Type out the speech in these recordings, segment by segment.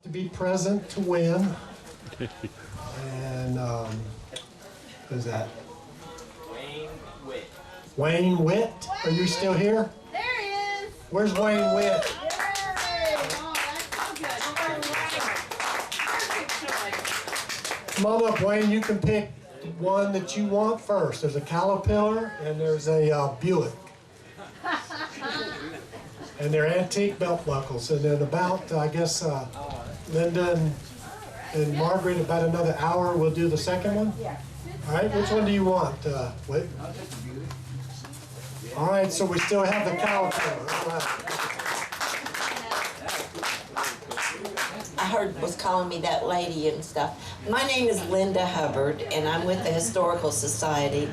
to be present to win. And who's that? Wayne Witt. Wayne Witt? Are you still here? There he is. Where's Wayne Witt? Yay! Oh, that's so good. Come on up, Wayne. You can pick one that you want first. There's a Caterpillar and there's a Buick. And they're antique belt buckles. And in about, I guess, Linda and Margaret, about another hour, we'll do the second one? Yeah. All right, which one do you want? Wait. All right, so we still have the Caterpillar. All right. I heard was calling me that lady and stuff. My name is Linda Hubbard, and I'm with the Historical Society.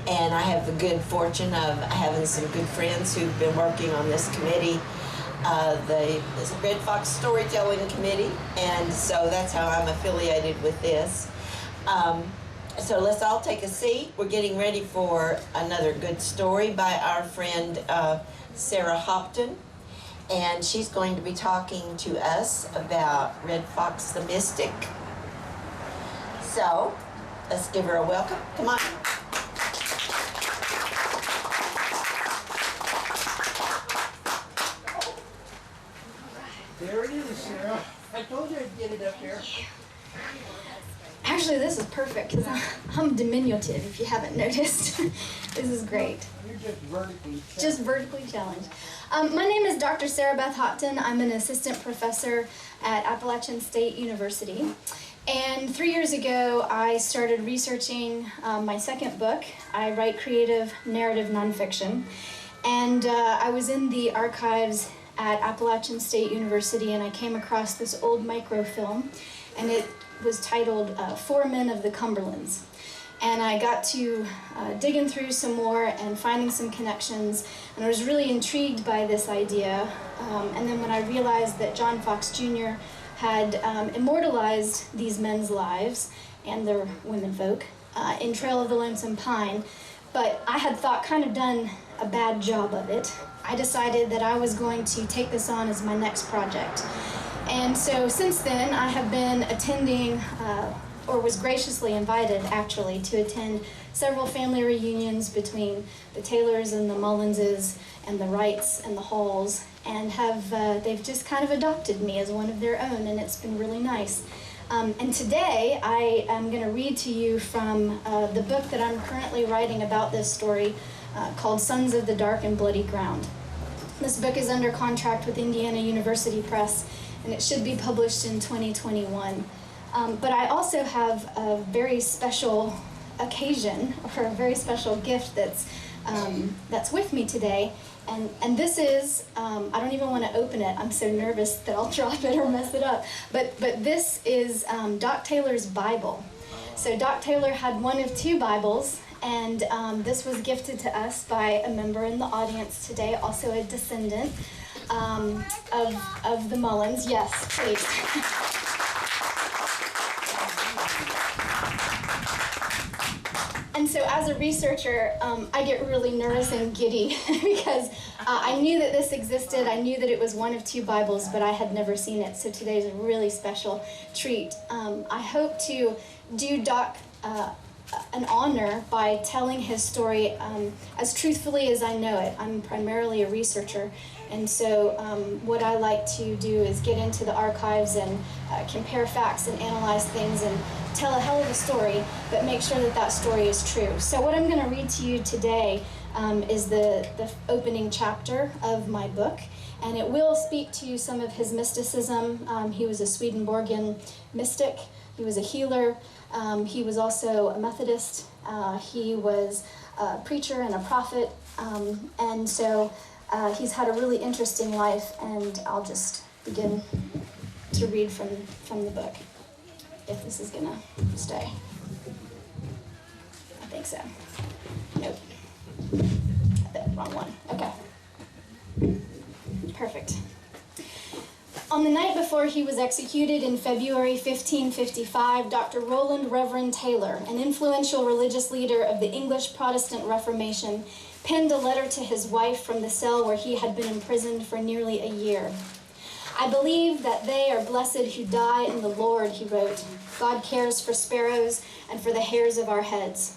And I have the good fortune of having some good friends who've been working on this committee, the Red Fox Storytelling Committee, and so that's how I'm affiliated with this. So let's all take a seat. We're getting ready for another good story by our friend Sarah Hopton, and she's going to be talking to us about Red Fox the Mystic. So let's give her a welcome. Come on. There it is, Sarah. I told you I'd get it up there. Actually, this is perfect because I'm diminutive, if you haven't noticed. This is great. You're just vertically challenged. Just vertically challenged. My name is Dr. Sarah Beth Hopton. I'm an assistant professor at Appalachian State University. And 3 years ago, I started researching my second book. I write creative narrative nonfiction. And I was in the archives at Appalachian State University, and I came across this old microfilm, and it was titled Four Men of the Cumberlands. And I got to digging through some more and finding some connections, and I was really intrigued by this idea. And then when I realized that John Fox Jr. had immortalized these men's lives and their womenfolk in Trail of the Lonesome Pine, but I had kind of done a bad job of it, I decided that I was going to take this on as my next project. And so since then, I have been attending, or was graciously invited actually, to attend several family reunions between the Taylors and the Mullenses and the Wrights and the Halls, and they've just kind of adopted me as one of their own, and it's been really nice. And today I am going to read to you from the book that I'm currently writing about this story, called Sons of the Dark and Bloody Ground. This book is under contract with Indiana University Press, and it should be published in 2021. But I also have a very special occasion, or a very special gift that's with me today. And this is, I don't even want to open it. I'm so nervous that I'll drop it or mess it up. But this is Doc Taylor's Bible. So Doc Taylor had one of two Bibles, and this was gifted to us by a member in the audience today, also a descendant of the Mullens. Yes, please. And so as a researcher, I get really nervous and giddy because I knew that this existed. I knew that it was one of two Bibles, but I had never seen it. So today is a really special treat. I hope to do Doc an honor by telling his story as truthfully as I know it. I'm primarily a researcher, and so what I like to do is get into the archives and compare facts and analyze things and tell a hell of a story, but make sure that that story is true. So what I'm going to read to you today is the opening chapter of my book, and it will speak to some of his mysticism. He was a Swedenborgian mystic. He was a healer. He was also a Methodist. He was a preacher and a prophet. And so he's had a really interesting life, and I'll just begin to read from the book, if this is gonna stay. I think so. Nope. Wrong one. Okay. Perfect. On the night before he was executed in February 1555, Dr. Roland Reverend Taylor, an influential religious leader of the English Protestant Reformation, penned a letter to his wife from the cell where he had been imprisoned for nearly a year. I believe that they are blessed who die in the Lord, he wrote. God cares for sparrows and for the hairs of our heads.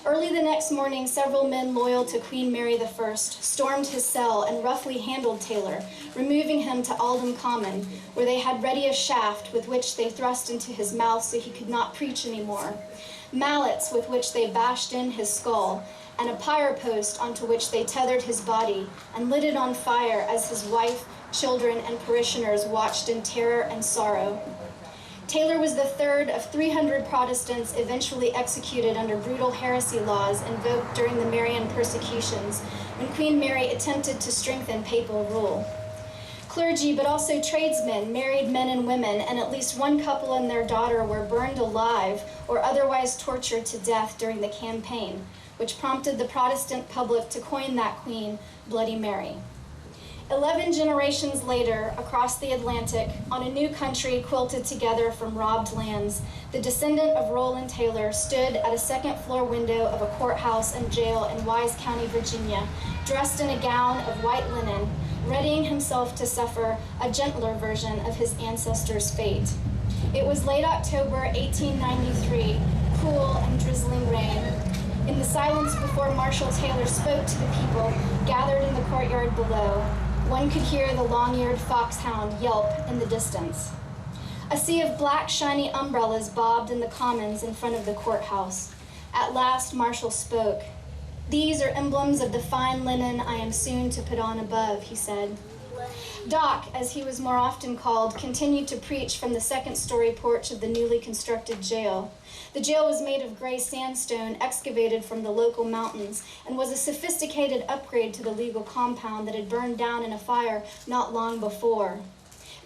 Early the next morning, several men loyal to Queen Mary I stormed his cell and roughly handled Taylor, removing him to Aldham Common, where they had ready a shaft with which they thrust into his mouth so he could not preach anymore, mallets with which they bashed in his skull, and a pyre post onto which they tethered his body and lit it on fire as his wife, children, and parishioners watched in terror and sorrow. Taylor was the third of 300 Protestants eventually executed under brutal heresy laws invoked during the Marian persecutions, when Queen Mary attempted to strengthen papal rule. Clergy, but also tradesmen, married men and women, and at least one couple and their daughter were burned alive or otherwise tortured to death during the campaign, which prompted the Protestant public to coin that queen Bloody Mary. 11 generations later, across the Atlantic, on a new country quilted together from robbed lands, the descendant of Roland Taylor stood at a second-floor window of a courthouse and jail in Wise County, Virginia, dressed in a gown of white linen, readying himself to suffer a gentler version of his ancestors' fate. It was late October 1893, cool and drizzling rain. In the silence before Marshal Taylor spoke to the people gathered in the courtyard below, one could hear the long-eared foxhound yelp in the distance. A sea of black, shiny umbrellas bobbed in the commons in front of the courthouse. At last, Marshall spoke. "These are emblems of the fine linen I am soon to put on above," he said. Doc, as he was more often called, continued to preach from the second-story porch of the newly constructed jail. The jail was made of gray sandstone excavated from the local mountains and was a sophisticated upgrade to the legal compound that had burned down in a fire not long before.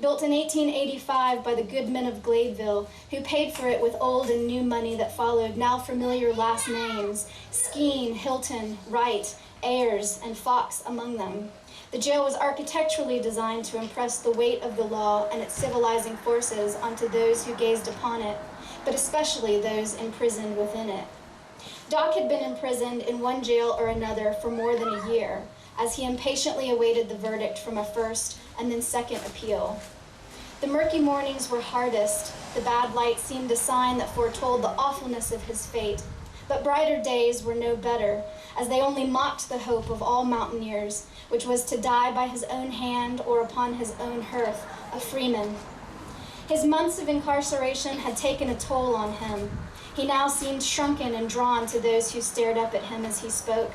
Built in 1885 by the good men of Gladeville, who paid for it with old and new money that followed now familiar last names, Skeen, Hilton, Wright, Ayers, and Fox among them. The jail was architecturally designed to impress the weight of the law and its civilizing forces onto those who gazed upon it, but especially those imprisoned within it. Doc had been imprisoned in one jail or another for more than a year, as he impatiently awaited the verdict from a first and then second appeal. The murky mornings were hardest. The bad light seemed a sign that foretold the awfulness of his fate. But brighter days were no better, as they only mocked the hope of all mountaineers, which was to die by his own hand or upon his own hearth, a freeman. His months of incarceration had taken a toll on him. He now seemed shrunken and drawn to those who stared up at him as he spoke.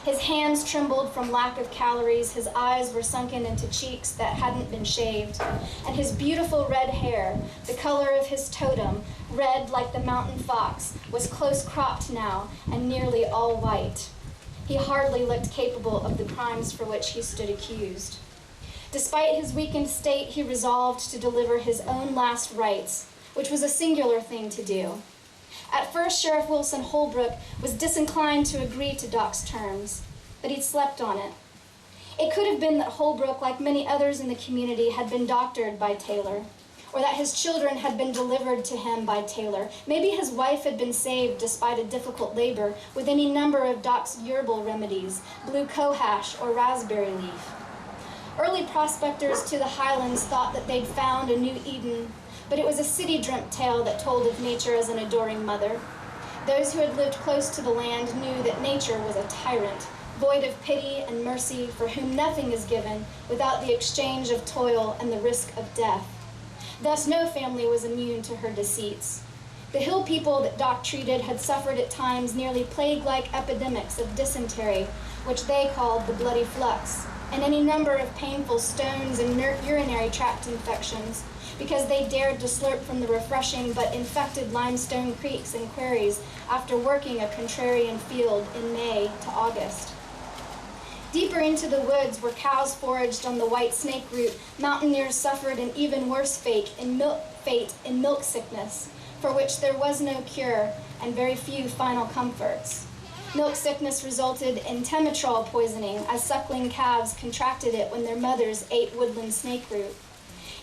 His hands trembled from lack of calories, his eyes were sunken into cheeks that hadn't been shaved, and his beautiful red hair, the color of his totem, red like the mountain fox, was close cropped now and nearly all white. He hardly looked capable of the crimes for which he stood accused. Despite his weakened state, he resolved to deliver his own last rites, which was a singular thing to do. At first, Sheriff Wilson Holbrook was disinclined to agree to Doc's terms, but he'd slept on it. It could have been that Holbrook, like many others in the community, had been doctored by Taylor, or that his children had been delivered to him by Taylor. Maybe his wife had been saved despite a difficult labor with any number of Doc's herbal remedies, blue cohosh or raspberry leaf. Early prospectors to the highlands thought that they'd found a new Eden, but it was a city-dreamt tale that told of nature as an adoring mother. Those who had lived close to the land knew that nature was a tyrant, void of pity and mercy, for whom nothing is given without the exchange of toil and the risk of death. Thus, no family was immune to her deceits. The hill people that Doc treated had suffered at times nearly plague-like epidemics of dysentery, which they called the bloody flux, and any number of painful stones and urinary tract infections, because they dared to slurp from the refreshing but infected limestone creeks and quarries after working a contrarian field in May to August. Deeper into the woods, where cows foraged on the white snake root, mountaineers suffered an even worse fate in milk sickness, for which there was no cure and very few final comforts. Milk sickness resulted in temetrol poisoning, as suckling calves contracted it when their mothers ate woodland snake root.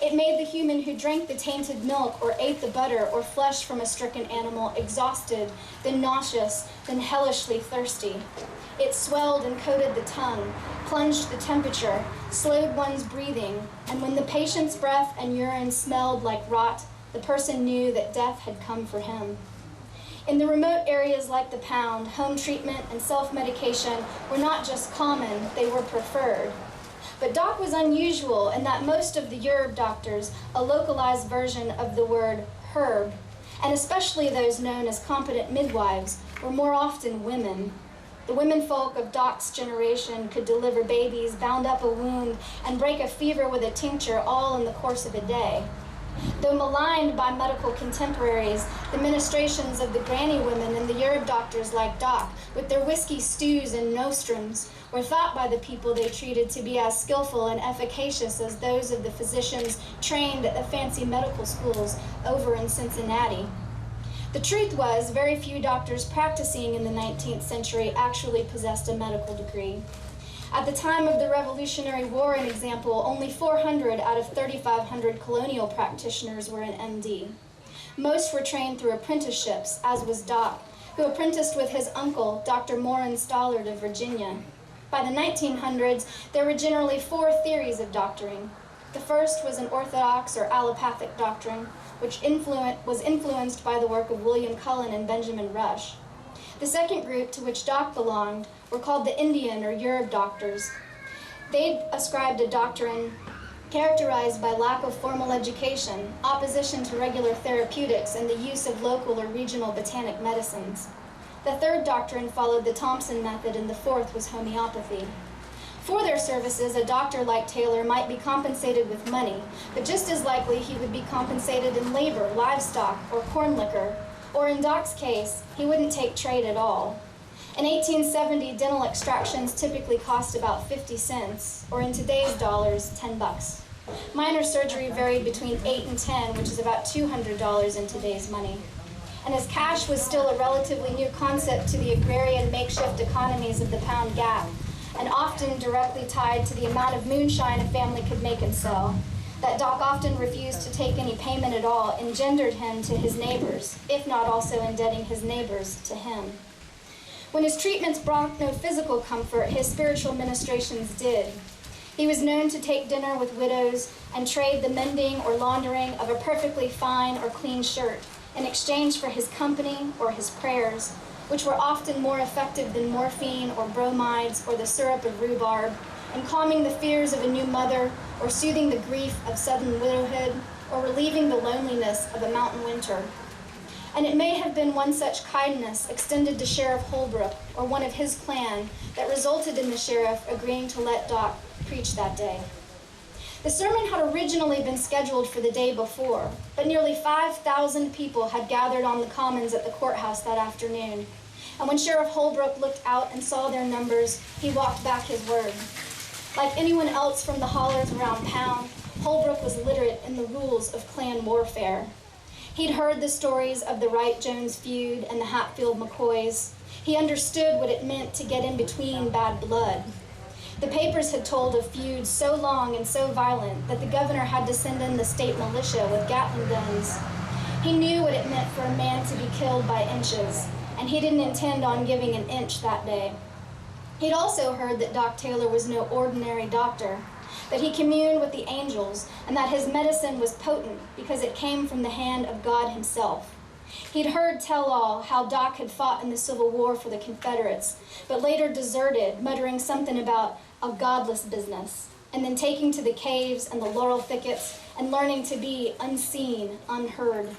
It made the human who drank the tainted milk or ate the butter or flesh from a stricken animal exhausted, then nauseous, then hellishly thirsty. It swelled and coated the tongue, plunged the temperature, slowed one's breathing, and when the patient's breath and urine smelled like rot, the person knew that death had come for him. In the remote areas like the Pound, home treatment and self-medication were not just common, they were preferred. But Doc was unusual in that most of the Yoruba doctors, a localized version of the word herb, and especially those known as competent midwives, were more often women. The womenfolk of Doc's generation could deliver babies, bound up a wound, and break a fever with a tincture all in the course of a day. Though maligned by medical contemporaries, the ministrations of the granny women and the Yoruba doctors like Doc, with their whiskey stews and nostrums, were thought by the people they treated to be as skillful and efficacious as those of the physicians trained at the fancy medical schools over in Cincinnati. The truth was, very few doctors practicing in the 19th century actually possessed a medical degree. At the time of the Revolutionary War, an example, only 400 out of 3,500 colonial practitioners were an MD. Most were trained through apprenticeships, as was Doc, who apprenticed with his uncle, Dr. Morin Stollard of Virginia. By the 1900s, there were generally 4 theories of doctoring. The first was an orthodox or allopathic doctrine, which was influenced by the work of William Cullen and Benjamin Rush. The second group, to which Doc belonged, were called the Indian or Yoruba doctors. They ascribed a doctrine characterized by lack of formal education, opposition to regular therapeutics, and the use of local or regional botanic medicines. The third doctrine followed the Thompson method, and the fourth was homeopathy. For their services, a doctor like Taylor might be compensated with money, but just as likely he would be compensated in labor, livestock, or corn liquor, or in Doc's case, he wouldn't take trade at all. In 1870, dental extractions typically cost about 50 cents, or in today's dollars, 10 bucks. Minor surgery varied between 8 and 10, which is about $200 in today's money. And as cash was still a relatively new concept to the agrarian makeshift economies of the Pound Gap, and often directly tied to the amount of moonshine a family could make and sell, that Doc often refused to take any payment at all engendered him to his neighbors, if not also indebting his neighbors to him. When his treatments brought no physical comfort, his spiritual ministrations did. He was known to take dinner with widows and trade the mending or laundering of a perfectly fine or clean shirt in exchange for his company or his prayers, which were often more effective than morphine or bromides or the syrup of rhubarb, in calming the fears of a new mother, or soothing the grief of sudden widowhood, or relieving the loneliness of a mountain winter. And it may have been one such kindness extended to Sheriff Holbrook, or one of his clan, that resulted in the sheriff agreeing to let Doc preach that day. The sermon had originally been scheduled for the day before, but nearly 5,000 people had gathered on the commons at the courthouse that afternoon. And when Sheriff Holbrook looked out and saw their numbers, he walked back his word. Like anyone else from the hollers around Pound, Holbrook was literate in the rules of clan warfare. He'd heard the stories of the Wright-Jones feud and the Hatfield-McCoys. He understood what it meant to get in between bad blood. The papers had told of feuds so long and so violent that the governor had to send in the state militia with Gatling guns. He knew what it meant for a man to be killed by inches, and he didn't intend on giving an inch that day. He'd also heard that Doc Taylor was no ordinary doctor, that he communed with the angels, and that his medicine was potent because it came from the hand of God himself. He'd heard tell-all how Doc had fought in the Civil War for the Confederates, but later deserted, muttering something about a godless business, and then taking to the caves and the laurel thickets and learning to be unseen, unheard.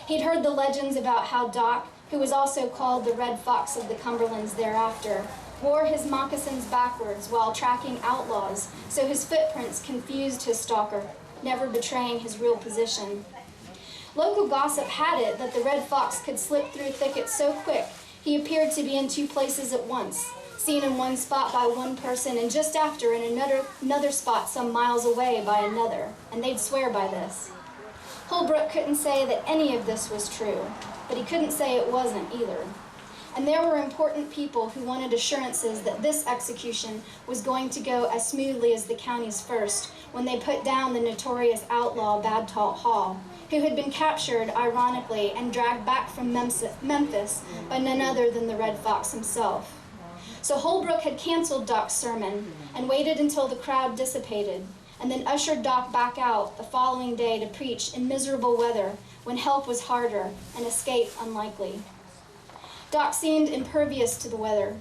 He'd heard the legends about how Doc, who was also called the Red Fox of the Cumberlands thereafter, wore his moccasins backwards while tracking outlaws, so his footprints confused his stalker, never betraying his real position. Local gossip had it that the Red Fox could slip through thickets so quick he appeared to be in 2 places at once, seen in one spot by one person and just after in another spot some miles away by another, and they'd swear by this. Holbrook couldn't say that any of this was true, but he couldn't say it wasn't either. and there were important people who wanted assurances that this execution was going to go as smoothly as the county's first when they put down the notorious outlaw Badtalt Hall, who had been captured, ironically, and dragged back from Memphis by none other than the Red Fox himself. So Holbrook had canceled Doc's sermon and waited until the crowd dissipated, and then ushered Doc back out the following day to preach in miserable weather when help was harder and escape unlikely. Doc seemed impervious to the weather.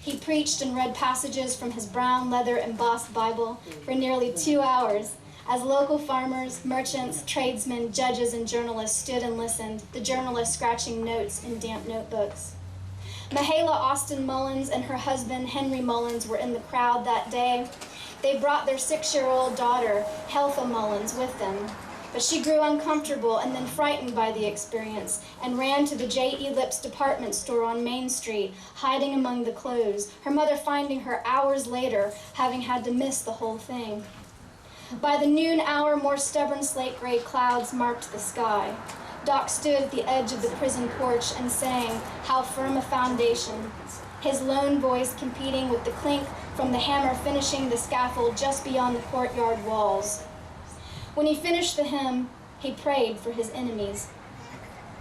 He preached and read passages from his brown leather embossed Bible for nearly 2 hours as local farmers, merchants, tradesmen, judges, and journalists stood and listened, the journalists scratching notes in damp notebooks. Mahala Austin Mullins and her husband Henry Mullins were in the crowd that day. They brought their 6-year-old daughter, Heltha Mullins, with them. But she grew uncomfortable and then frightened by the experience and ran to the J.E. Lips department store on Main Street, hiding among the clothes, her mother finding her hours later, having had to miss the whole thing. By the noon hour, more stubborn slate-gray clouds marked the sky. Doc stood at the edge of the prison porch and sang, "How Firm a Foundation," his lone voice competing with the clink from the hammer finishing the scaffold just beyond the courtyard walls. When he finished the hymn, he prayed for his enemies.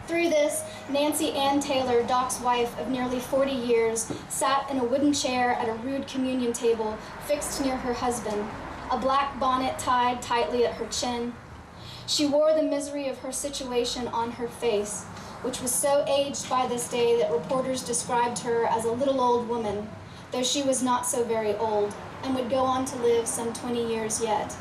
Through this, Nancy Ann Taylor, Doc's wife of nearly 40 years, sat in a wooden chair at a rude communion table fixed near her husband, a black bonnet tied tightly at her chin. She wore the misery of her situation on her face, which was so aged by this day that reporters described her as a little old woman, though she was not so very old, and would go on to live some 20 years yet.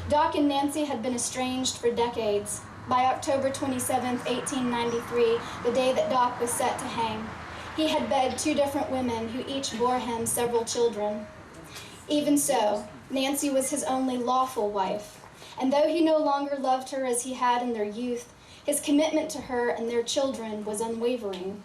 Doc and Nancy had been estranged for decades. By October 27, 1893, the day that Doc was set to hang, he had begged 2 different women who each bore him several children. Even so, Nancy was his only lawful wife, and though he no longer loved her as he had in their youth, his commitment to her and their children was unwavering.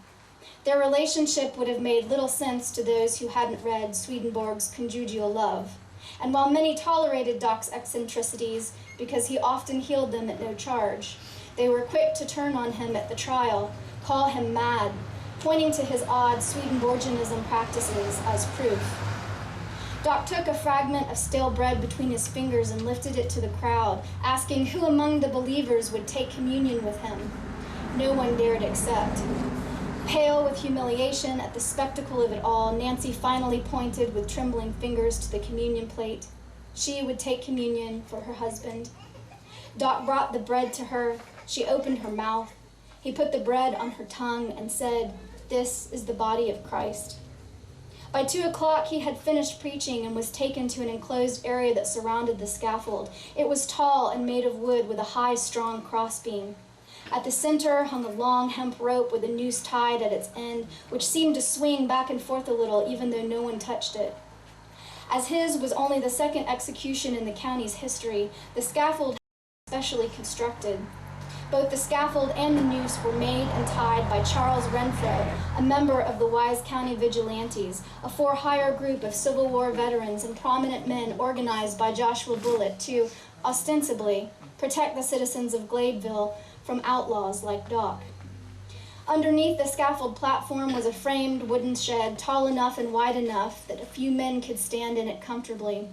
Their relationship would have made little sense to those who hadn't read Swedenborg's Conjugal Love. And while many tolerated Doc's eccentricities because he often healed them at no charge, they were quick to turn on him at the trial, call him mad, pointing to his odd Swedenborgianism practices as proof. Doc took a fragment of stale bread between his fingers and lifted it to the crowd, asking who among the believers would take communion with him. No one dared accept. Pale with humiliation at the spectacle of it all, Nancy finally pointed with trembling fingers to the communion plate. She would take communion for her husband. Doc brought the bread to her. She opened her mouth. He put the bread on her tongue and said, "This is the body of Christ." By 2 o'clock, he had finished preaching and was taken to an enclosed area that surrounded the scaffold. It was tall and made of wood with a high, strong crossbeam. At the center hung a long hemp rope with a noose tied at its end, which seemed to swing back and forth a little, even though no one touched it. As his was only the 2nd execution in the county's history, the scaffold was specially constructed. Both the scaffold and the noose were made and tied by Charles Renfro, a member of the Wise County Vigilantes, a for-hire group of Civil War veterans and prominent men organized by Joshua Bullitt to, ostensibly, protect the citizens of Gladeville from outlaws like Doc. Underneath the scaffold platform was a framed wooden shed tall enough and wide enough that a few men could stand in it comfortably.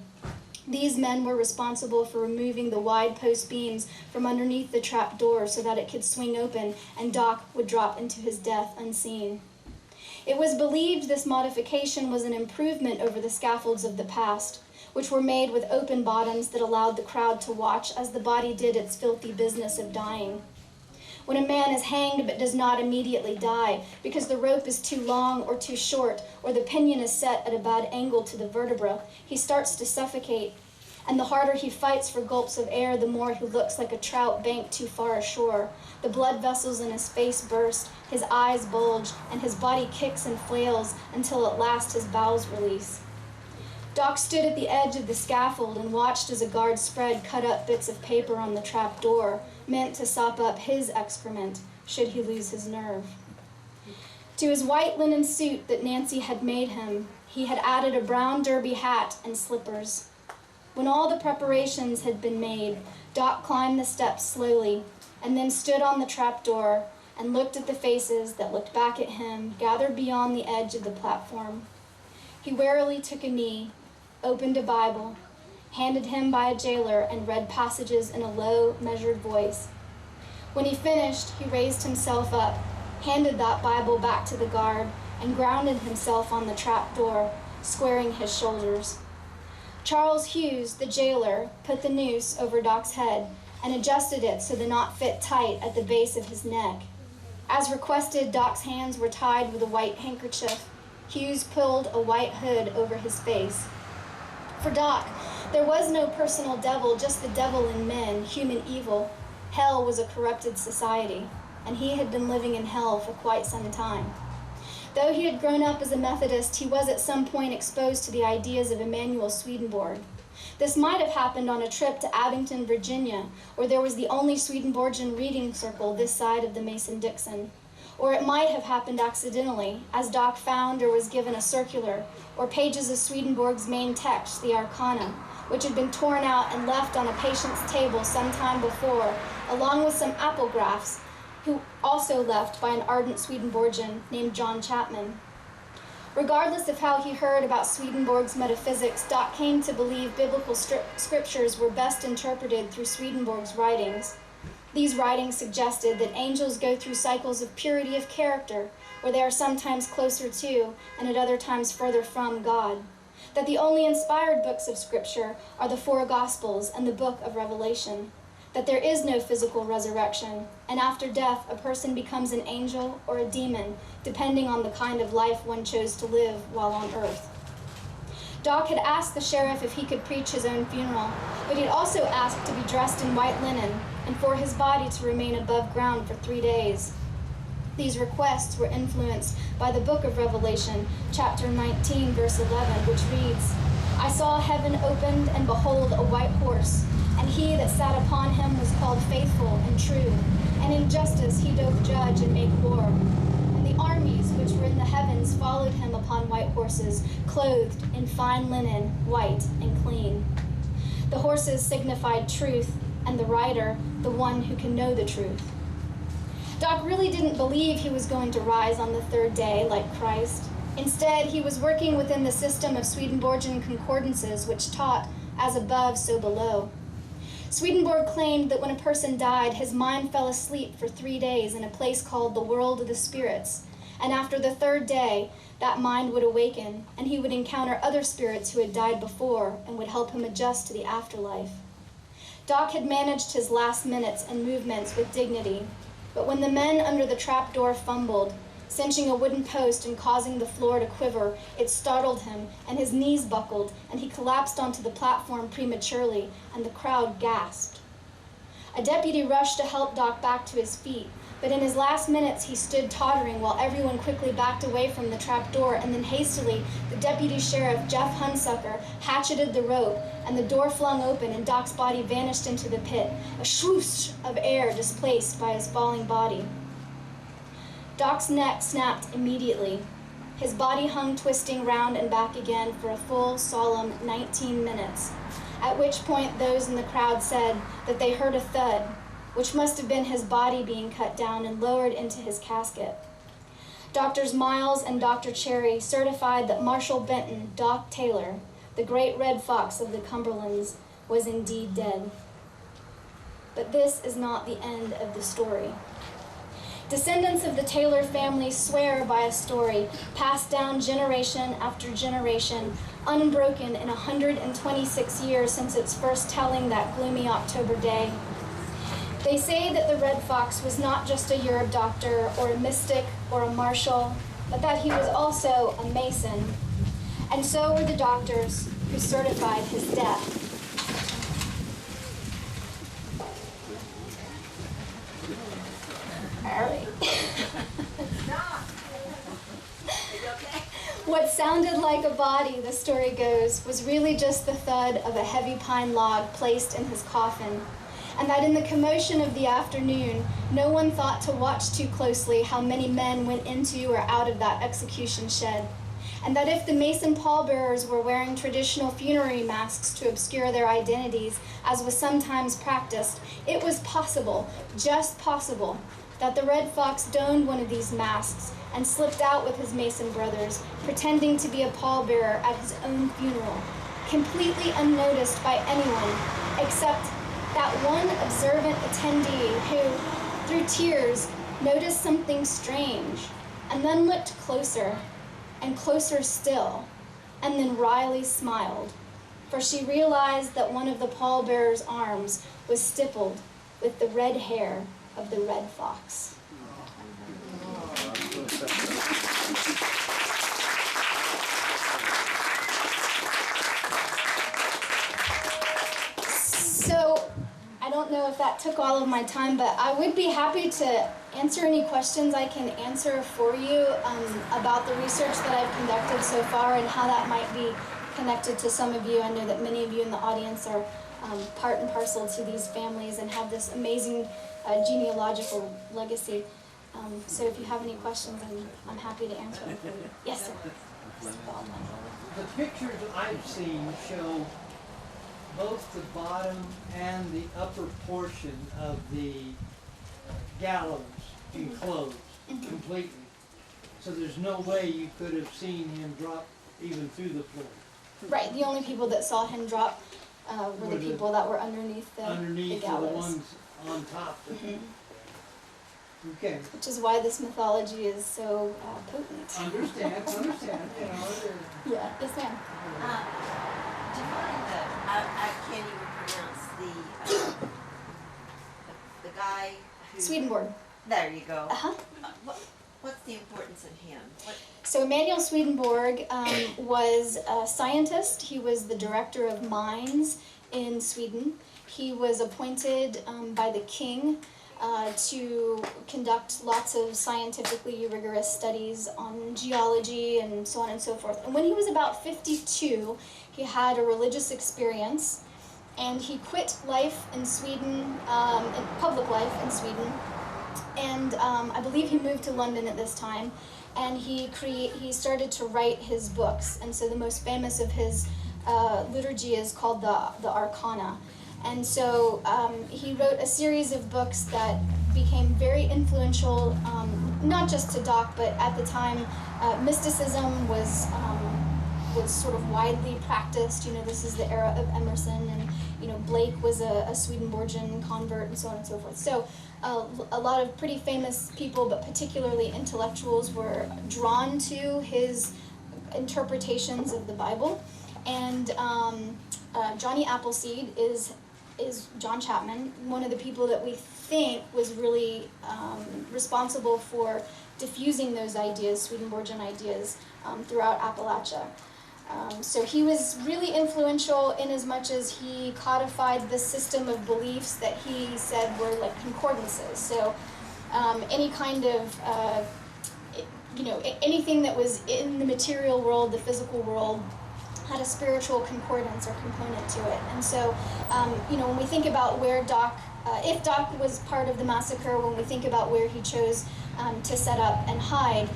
These men were responsible for removing the wide post beams from underneath the trap door so that it could swing open and Doc would drop into his death unseen. It was believed this modification was an improvement over the scaffolds of the past, which were made with open bottoms that allowed the crowd to watch as the body did its filthy business of dying. When a man is hanged but does not immediately die because the rope is too long or too short or the pinion is set at a bad angle to the vertebra, he starts to suffocate, and the harder he fights for gulps of air, the more he looks like a trout banked too far ashore. The blood vessels in his face burst, his eyes bulge, and his body kicks and flails until at last his bowels release. Doc stood at the edge of the scaffold and watched as a guard spread cut up bits of paper on the trap door, meant to sop up his excrement, should he lose his nerve. To his white linen suit that Nancy had made him, he had added a brown derby hat and slippers. When all the preparations had been made, Doc climbed the steps slowly, and then stood on the trap door and looked at the faces that looked back at him, gathered beyond the edge of the platform. He warily took a knee, opened a Bible, handed him by a jailer, and read passages in a low, measured voice. When he finished, he raised himself up, handed that Bible back to the guard, and grounded himself on the trap door, squaring his shoulders. Charles Hughes, the jailer, put the noose over Doc's head and adjusted it so the knot fit tight at the base of his neck. As requested, Doc's hands were tied with a white handkerchief. Hughes pulled a white hood over his face. For Doc, there was no personal devil, just the devil in men, human evil. Hell was a corrupted society, and he had been living in hell for quite some time. Though he had grown up as a Methodist, he was at some point exposed to the ideas of Emanuel Swedenborg. This might have happened on a trip to Abington, Virginia, where there was the only Swedenborgian reading circle this side of the Mason-Dixon. Or it might have happened accidentally, as Doc found or was given a circular, or pages of Swedenborg's main text, the Arcana, which had been torn out and left on a patient's table some time before, along with some apple-graphs, who also left by an ardent Swedenborgian named John Chapman. Regardless of how he heard about Swedenborg's metaphysics, Doc came to believe biblical scriptures were best interpreted through Swedenborg's writings. These writings suggested that angels go through cycles of purity of character, where they are sometimes closer to and at other times further from God. That the only inspired books of Scripture are the 4 Gospels and the book of Revelation. That there is no physical resurrection, and after death a person becomes an angel or a demon, depending on the kind of life one chose to live while on earth. Doc had asked the sheriff if he could preach his own funeral, but he'd also asked to be dressed in white linen and for his body to remain above ground for 3 days. These requests were influenced by the book of Revelation, chapter 19, verse 11, which reads, "I saw heaven opened, and behold, a white horse, and he that sat upon him was called Faithful and True, and in justice he doth judge and make war. And the armies which were in the heavens followed him upon white horses, clothed in fine linen, white and clean." The horses signified truth, and the rider, the one who can know the truth. Doc really didn't believe he was going to rise on the 3rd day like Christ. Instead, he was working within the system of Swedenborgian concordances, which taught, as above, so below. Swedenborg claimed that when a person died, his mind fell asleep for 3 days in a place called the world of the spirits, and after the 3rd day, that mind would awaken, and he would encounter other spirits who had died before and would help him adjust to the afterlife. Doc had managed his last minutes and movements with dignity, but when the men under the trapdoor fumbled, cinching a wooden post and causing the floor to quiver, it startled him, and his knees buckled, and he collapsed onto the platform prematurely, and the crowd gasped. A deputy rushed to help Doc back to his feet, but in his last minutes he stood tottering while everyone quickly backed away from the trapdoor, and then hastily the deputy sheriff, Jeff Hunsucker, hatcheted the rope, and the door flung open and Doc's body vanished into the pit, a swoosh of air displaced by his falling body. Doc's neck snapped immediately. His body hung twisting round and back again for a full, solemn 19 minutes, at which point those in the crowd said that they heard a thud, which must have been his body being cut down and lowered into his casket. Doctors Miles and Dr. Cherry certified that Marshall Benton, Doc Taylor, the great red fox of the Cumberlands, was indeed dead. But this is not the end of the story. Descendants of the Taylor family swear by a story passed down generation after generation, unbroken in 126 years since its first telling that gloomy October day. They say that the Red Fox was not just a Europe doctor or a mystic or a marshal, but that he was also a Mason. And so were the doctors who certified his death. All right. What sounded like a body, the story goes, was really just the thud of a heavy pine log placed in his coffin. And that in the commotion of the afternoon, no one thought to watch too closely how many men went into or out of that execution shed. And that if the Mason pallbearers were wearing traditional funerary masks to obscure their identities, as was sometimes practiced, it was possible, just possible, that the Red Fox donned one of these masks and slipped out with his Mason brothers, pretending to be a pallbearer at his own funeral, completely unnoticed by anyone except that one observant attendee who, through tears, noticed something strange, and then looked closer, and closer still, and then wryly smiled, for she realized that one of the pallbearer's arms was stippled with the red hair of the Red Fox. So, I don't know if that took all of my time, but I would be happy to answer any questions I can answer for you about the research that I've conducted so far and how that might be connected to some of you. I know that many of you in the audience are part and parcel to these families and have this amazing genealogical legacy. So if you have any questions, I'm happy to answer them for you. Yes, sir. The pictures I've seen show both the bottom and the upper portion of the gallows enclosed completely. So there's no way you could have seen him drop even through the floor. Right, the only people that saw him drop were the people that were underneath the gallows. The ones on top. Okay. Which is why this mythology is so potent. Understand, you know. Yeah, yes ma'am. Do you mind I can't even pronounce the guy who... Swedenborg. There you go. Uh-huh. What's the importance of him? So Emanuel Swedenborg was a scientist. He was the director of mines in Sweden. He was appointed by the king to conduct lots of scientifically rigorous studies on geology and so on and so forth. And when he was about 52, he had a religious experience, and he quit life in Sweden, public life in Sweden, and I believe he moved to London at this time, and he started to write his books. And so the most famous of his liturgy is called the Arcana. And so he wrote a series of books that became very influential, not just to Doc, but at the time mysticism was sort of widely practiced. You know, this is the era of Emerson, and you know, Blake was a Swedenborgian convert, and so on and so forth. So a lot of pretty famous people, but particularly intellectuals, were drawn to his interpretations of the Bible. And Johnny Appleseed is John Chapman, one of the people that we think was really responsible for diffusing those ideas, Swedenborgian ideas, throughout Appalachia. So he was really influential in as much as he codified the system of beliefs that he said were like concordances. So any kind of, anything that was in the material world, the physical world, had a spiritual concordance or component to it. And so, when we think about where Doc, if Doc was part of the massacre, when we think about where he chose to set up and hide,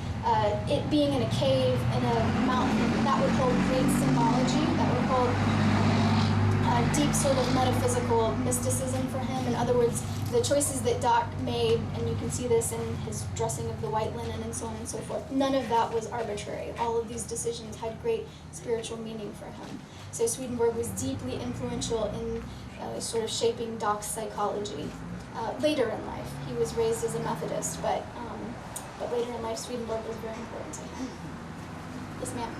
it being in a cave, in a mountain, that would hold great symbology, that would hold deep sort of metaphysical mysticism for him. In other words, the choices that Doc made, and you can see this in his dressing of the white linen and so on and so forth, none of that was arbitrary. All of these decisions had great spiritual meaning for him. So Swedenborg was deeply influential in sort of shaping Doc's psychology. Later in life, he was raised as a Methodist, but later in life, Swedenborg was very important to him. Yes, ma'am.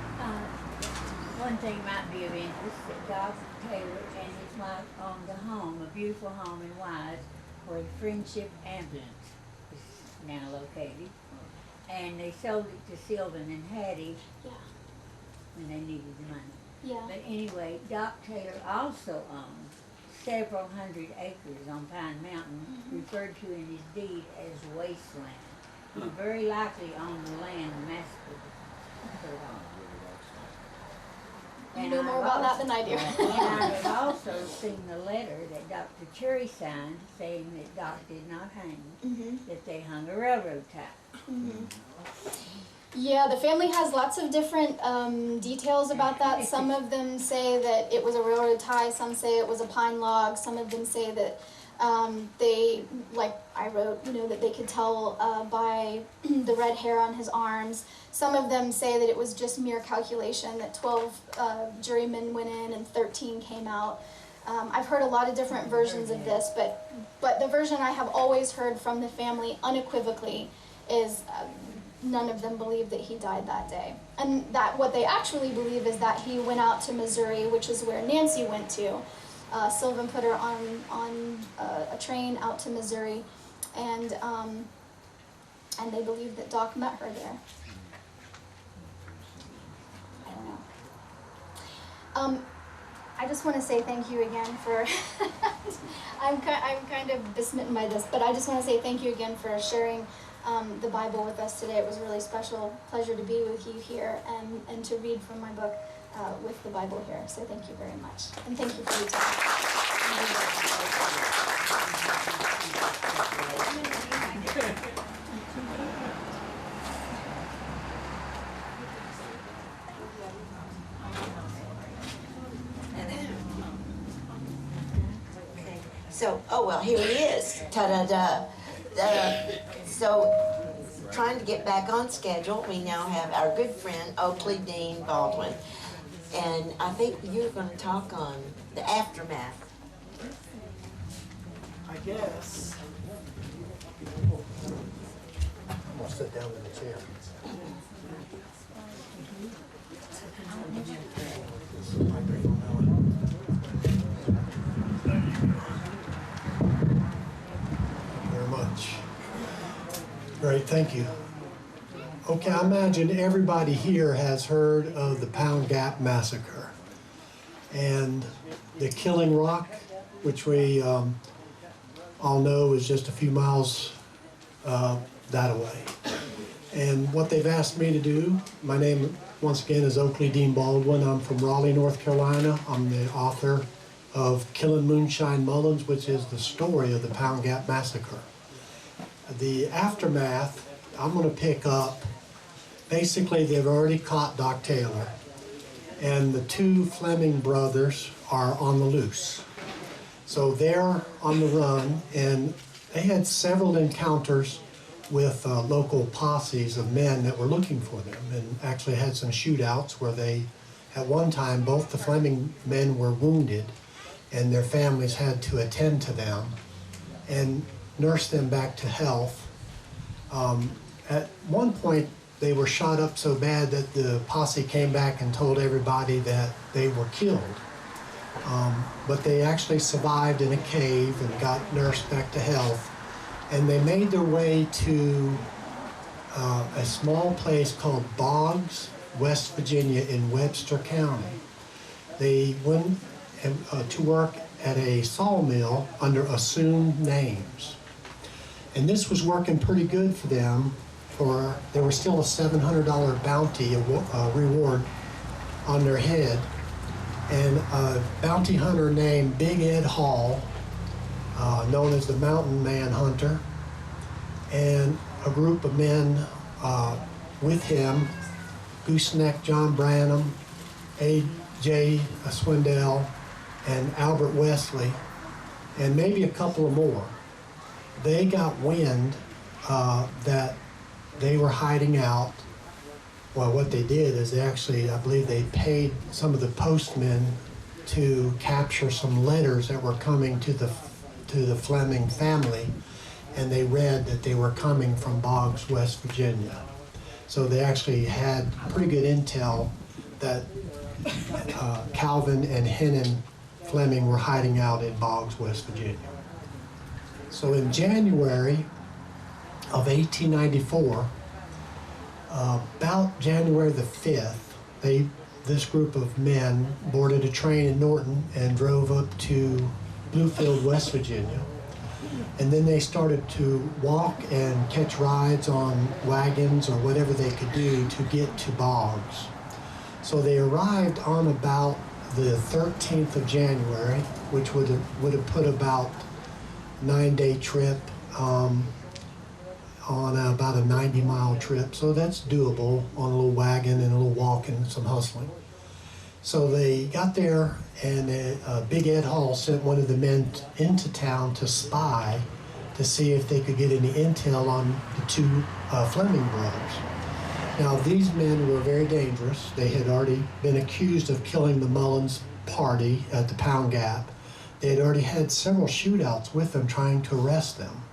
One thing might be of interest that Doc Taylor and his wife owned a home, a beautiful home in Wise, where the Friendship Ambulance is now located. And they sold it to Sylvan and Hattie when they needed the money. Yeah. But anyway, Doc Taylor also owned several hundred acres on Pine Mountain, referred to in his deed as wasteland. He very likely owned the land the massacre occurred on. You know more about that than I do. And I have also seen the letter that Dr. Cherry signed saying that Doc did not hang, that they hung a railroad tie. Yeah, the family has lots of different details about that. Some of them say that it was a railroad tie, some say it was a pine log, some of them say that They, like I wrote, you know, that they could tell by the red hair on his arms. Some of them say that it was just mere calculation, that 12 jurymen went in and 13 came out. I've heard a lot of different versions of this, but the version I have always heard from the family unequivocally is none of them believe that he died that day. And that what they actually believe is that he went out to Missouri, which is where Nancy went to. Sylvan put her on a train out to Missouri, and they believe that Doc met her there. I don't know. I just want to say thank you again for, I'm kind of besmitten by this, but I just want to say thank you again for sharing the Bible with us today. It was a really special pleasure to be with you here and to read from my book with the Bible here. So thank you very much. And thank you for your time. So, oh well, here he is. Ta-da-da. So, trying to get back on schedule, we now have our good friend Oakley Dean Baldwin. And I think you're going to talk on the aftermath. I guess. I'm gonna sit down in the chair. Very much. Great, thank you. Okay, I imagine everybody here has heard of the Pound Gap Massacre and the Killing Rock, which we all know is just a few miles that away. And what they've asked me to do, my name once again is Oakley Dean Baldwin. I'm from Raleigh, North Carolina. I'm the author of Killin' Moonshine Mullins, which is the story of the Pound Gap Massacre. The aftermath, I'm going to pick up, basically they've already caught Doc Taylor, and the two Fleming brothers are on the loose. So they're on the run, and they had several encounters with local posses of men that were looking for them, and actually had some shootouts where they, at one time, both the Fleming men were wounded, and their families had to attend to them and nurse them back to health. At one point, they were shot up so bad that the posse came back and told everybody that they were killed. But they actually survived in a cave and got nursed back to health. And they made their way to a small place called Boggs, West Virginia in Webster County. They went to work at a sawmill under assumed names. And this was working pretty good for them. There was still a $700 bounty reward on their head. And a bounty hunter named Big Ed Hall, known as the Mountain Man Hunter, and a group of men with him, Gooseneck John Branham, A.J. Swindell, and Albert Wesley, and maybe a couple of more. They got wind that they were hiding out. Well, what they did is they actually, I believe they paid some of the postmen to capture some letters that were coming to the Fleming family, and they read that they were coming from Boggs, West Virginia. So they actually had pretty good intel that Calvin and Hennon Fleming were hiding out in Boggs, West Virginia. So in January of 1894, about January the 5th, this group of men boarded a train in Norton and drove up to Bluefield, West Virginia. And then they started to walk and catch rides on wagons or whatever they could do to get to Boggs. So they arrived on about the 13th of January, which would have put about a 9-day trip on about a 90-mile trip. So that's doable on a little wagon and a little walking and some hustling. So they got there, and Big Ed Hall sent one of the men into town to spy to see if they could get any intel on the two Fleming brothers. Now, these men were very dangerous. They had already been accused of killing the Mullins party at the Pound Gap. They had already had several shootouts with them trying to arrest them.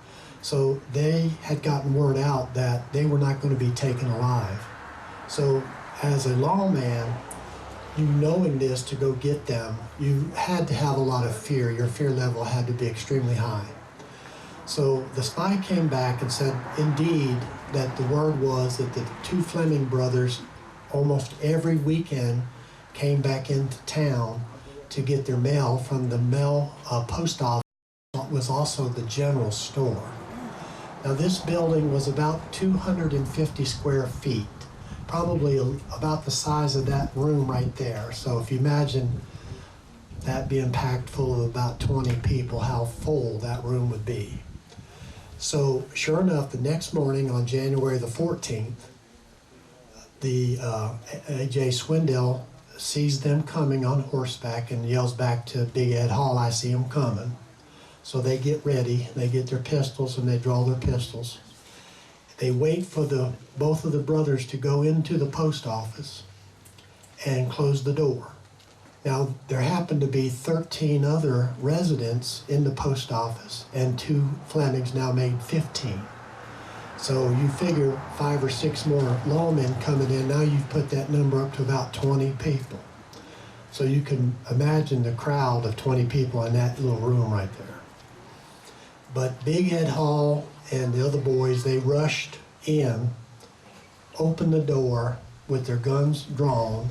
So they had gotten word out that they were not going to be taken alive. So as a lawman, you knowing this to go get them, you had to have a lot of fear. Your fear level had to be extremely high. So the spy came back and said, indeed, that the word was that the two Fleming brothers almost every weekend came back into town to get their mail from the mail post office. It was also the general store. Now this building was about 250 square feet, probably about the size of that room right there. So if you imagine that being packed full of about 20 people, how full that room would be. So sure enough, the next morning on January the 14th, the A.J. Swindell sees them coming on horseback and yells back to Big Ed Hall, "I see them coming." So they get ready, they get their pistols and they draw their pistols. They wait for both of the brothers to go into the post office and close the door. Now, there happened to be 13 other residents in the post office, and two Flemings now made 15. So you figure 5 or 6 more lawmen coming in, now you've put that number up to about 20 people. So you can imagine the crowd of 20 people in that little room right there. But Big Ed Hall and the other boys, they rushed in, opened the door with their guns drawn.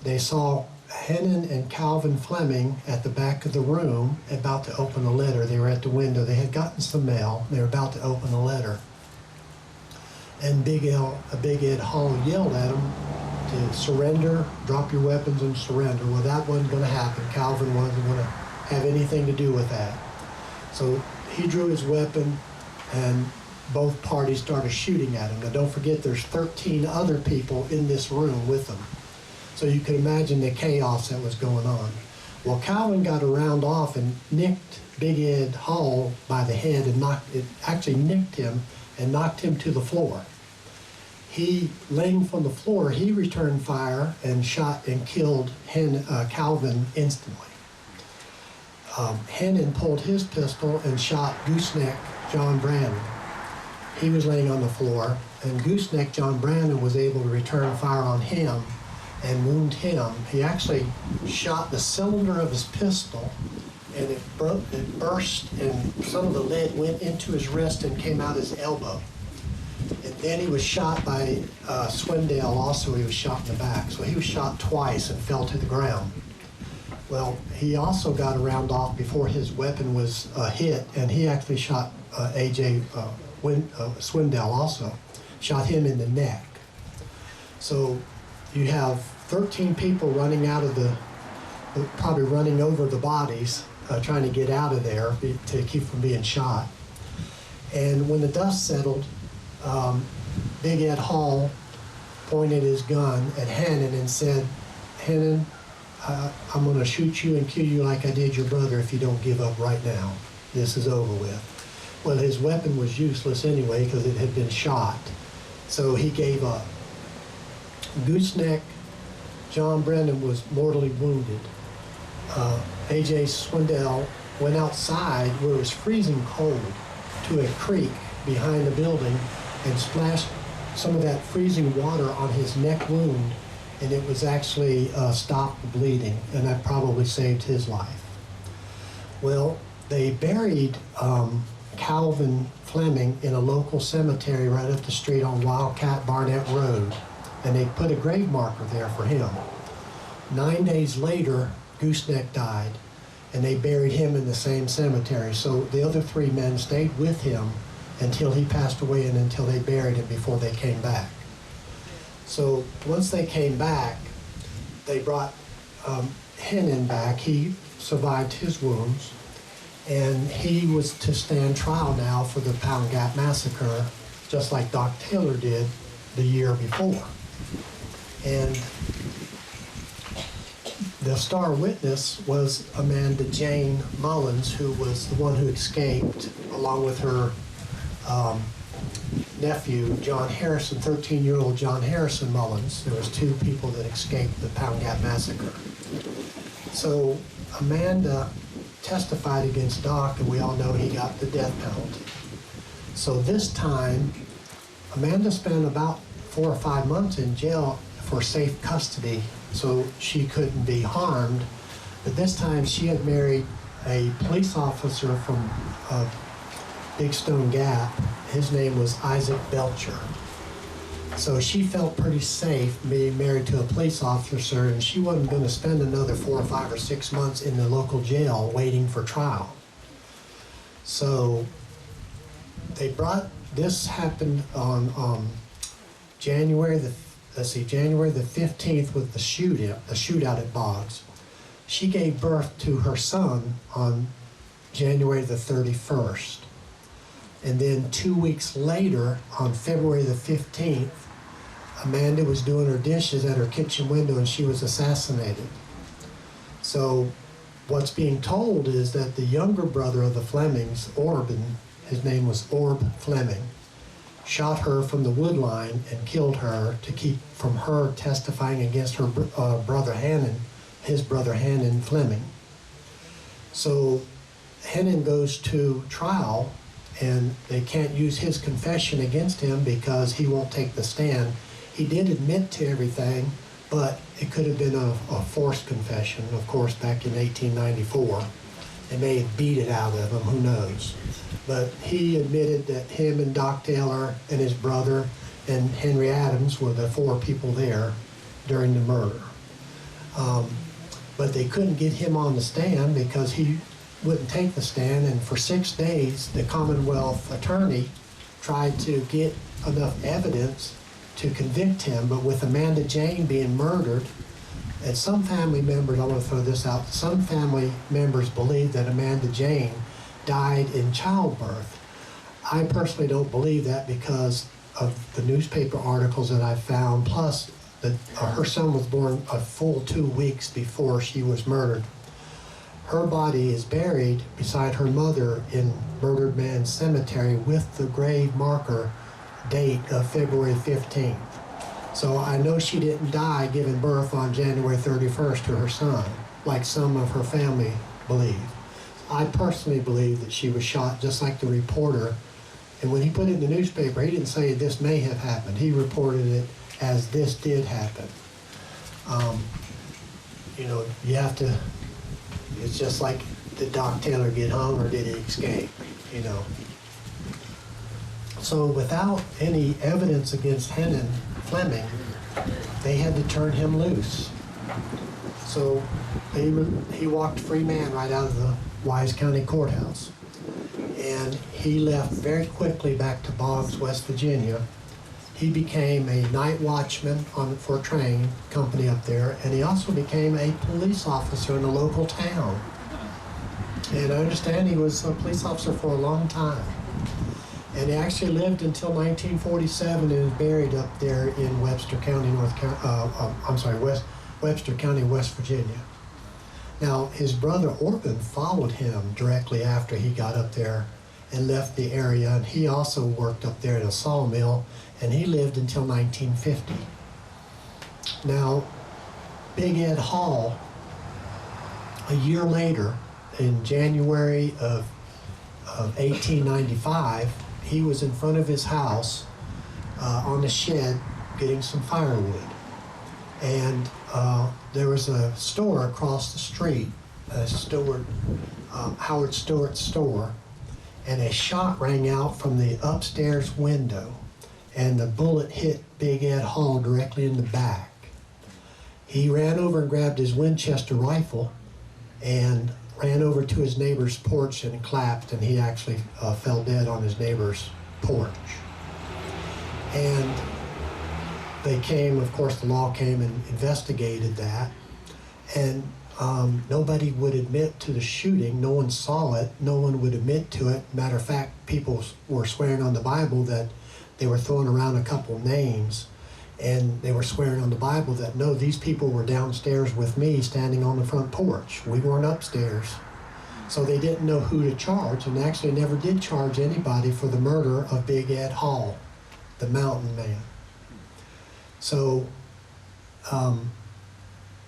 They saw Hennon and Calvin Fleming at the back of the room about to open a letter. They were at the window. They had gotten some mail. They were about to open a letter. And Big Ed Hall yelled at them to surrender, drop your weapons and surrender. Well, that wasn't going to happen. Calvin wasn't going to have anything to do with that. So he drew his weapon and both parties started shooting at him. Now don't forget there's 13 other people in this room with them. So you can imagine the chaos that was going on. Well, Calvin got around off and nicked Big Ed Hall by the head and nicked him and knocked him to the floor. He, laying from the floor, he returned fire and shot and killed Calvin instantly. Hennon pulled his pistol and shot Gooseneck John Brandon. He was laying on the floor, and Gooseneck John Brandon was able to return fire on him and wound him. He actually shot the cylinder of his pistol, and it burst, and some of the lead went into his wrist and came out his elbow. And then he was shot by Swindell also. He was shot in the back. So he was shot twice and fell to the ground. Well, he also got around off before his weapon was hit, and he actually shot A.J. Swindell also. Shot him in the neck. So you have 13 people running out of probably running over the bodies, trying to get out of there to keep from being shot. And when the dust settled, Big Ed Hall pointed his gun at Hennon and said, "Hennon, I'm going to shoot you and kill you like I did your brother if you don't give up right now. This is over with." Well, his weapon was useless anyway because it had been shot, so he gave up. Gooseneck John Brandon was mortally wounded. A.J. Swindell went outside where it was freezing cold to a creek behind the building and splashed some of that freezing water on his neck wound, and it was actually stopped the bleeding, and that probably saved his life. Well, they buried Calvin Fleming in a local cemetery right up the street on Wildcat Barnett Road, and they put a grave marker there for him. 9 days later, Gooseneck died, and they buried him in the same cemetery. So the other 3 men stayed with him until he passed away and until they buried him before they came back. So once they came back, they brought Hennon back. He survived his wounds, and he was to stand trial now for the Pound Gap Massacre, just like Doc Taylor did the year before. And The star witness was Amanda Jane Mullins, who was the one who escaped along with her nephew, John Harrison, 13-year-old John Harrison Mullins. There was two people that escaped the Pound Gap Massacre. So Amanda testified against Doc, and we all know he got the death penalty. So this time, Amanda spent about 4 or 5 months in jail for safe custody, so she couldn't be harmed. But this time she had married a police officer from Big Stone Gap. His name was Isaac Belcher. So she felt pretty safe being married to a police officer, and she wasn't going to spend another 4 or 5 or 6 months in the local jail waiting for trial. So this happened on January the 15th with the shootout at Boggs. She gave birth to her son on January the 31st. And then 2 weeks later, on February the 15th, Amanda was doing her dishes at her kitchen window and she was assassinated. So what's being told is that the younger brother of the Flemings, Orban, his name was Orb Fleming, shot her from the wood line and killed her to keep from her testifying against her brother Hannon, his brother Hannon Fleming. So Hannon goes to trial, and they can't use his confession against him because he won't take the stand. He did admit to everything, but it could have been a forced confession, of course, back in 1894. They may have beat it out of him, who knows. But he admitted that him and Doc Taylor and his brother and Henry Adams were the 4 people there during the murder. But they couldn't get him on the stand because he wouldn't take the stand, and for 6 days the Commonwealth attorney tried to get enough evidence to convict him, but with Amanda Jane being murdered, and some family members, I want to throw this out, some family members believe that Amanda Jane died in childbirth. I personally don't believe that because of the newspaper articles that I found, plus that her son was born a full 2 weeks before she was murdered. Her body is buried beside her mother in Murdered Man Cemetery with the grave marker date of February 15th. So I know she didn't die giving birth on January 31st to her son, like some of her family believe. I personally believe that she was shot just like the reporter. And when he put it in the newspaper, he didn't say this may have happened. He reported it as this did happen. You have to, it's just like, did Doc Taylor get hung or did he escape, So without any evidence against Hannon Fleming, they had to turn him loose. So he walked a free man right out of the Wise County Courthouse. And he left very quickly back to Boggs, West Virginia. He became a night watchman for a train company up there, and he also became a police officer in a local town. And I understand he was a police officer for a long time. And he actually lived until 1947 and is buried up there in Webster County, Webster County, West Virginia. Now, his brother Orban followed him directly after he got up there and left the area, and he also worked up there at a sawmill, and he lived until 1950. Now, Big Ed Hall, a year later, in January of 1895, he was in front of his house on the shed getting some firewood. And there was a store across the street, Howard Stewart's store, and a shot rang out from the upstairs window, and the bullet hit Big Ed Hall directly in the back. He ran over and grabbed his Winchester rifle and ran over to his neighbor's porch and clapped, and he actually fell dead on his neighbor's porch. And they came, of course, the law came and investigated that, and nobody would admit to the shooting. No one saw it. No one would admit to it. Matter of fact, people were swearing on the Bible that they were throwing around a couple names, And they were swearing on the Bible that, no, these people were downstairs with me standing on the front porch. We weren't upstairs. So they didn't know who to charge, and actually never did charge anybody for the murder of Big Ed Hall, the mountain man. So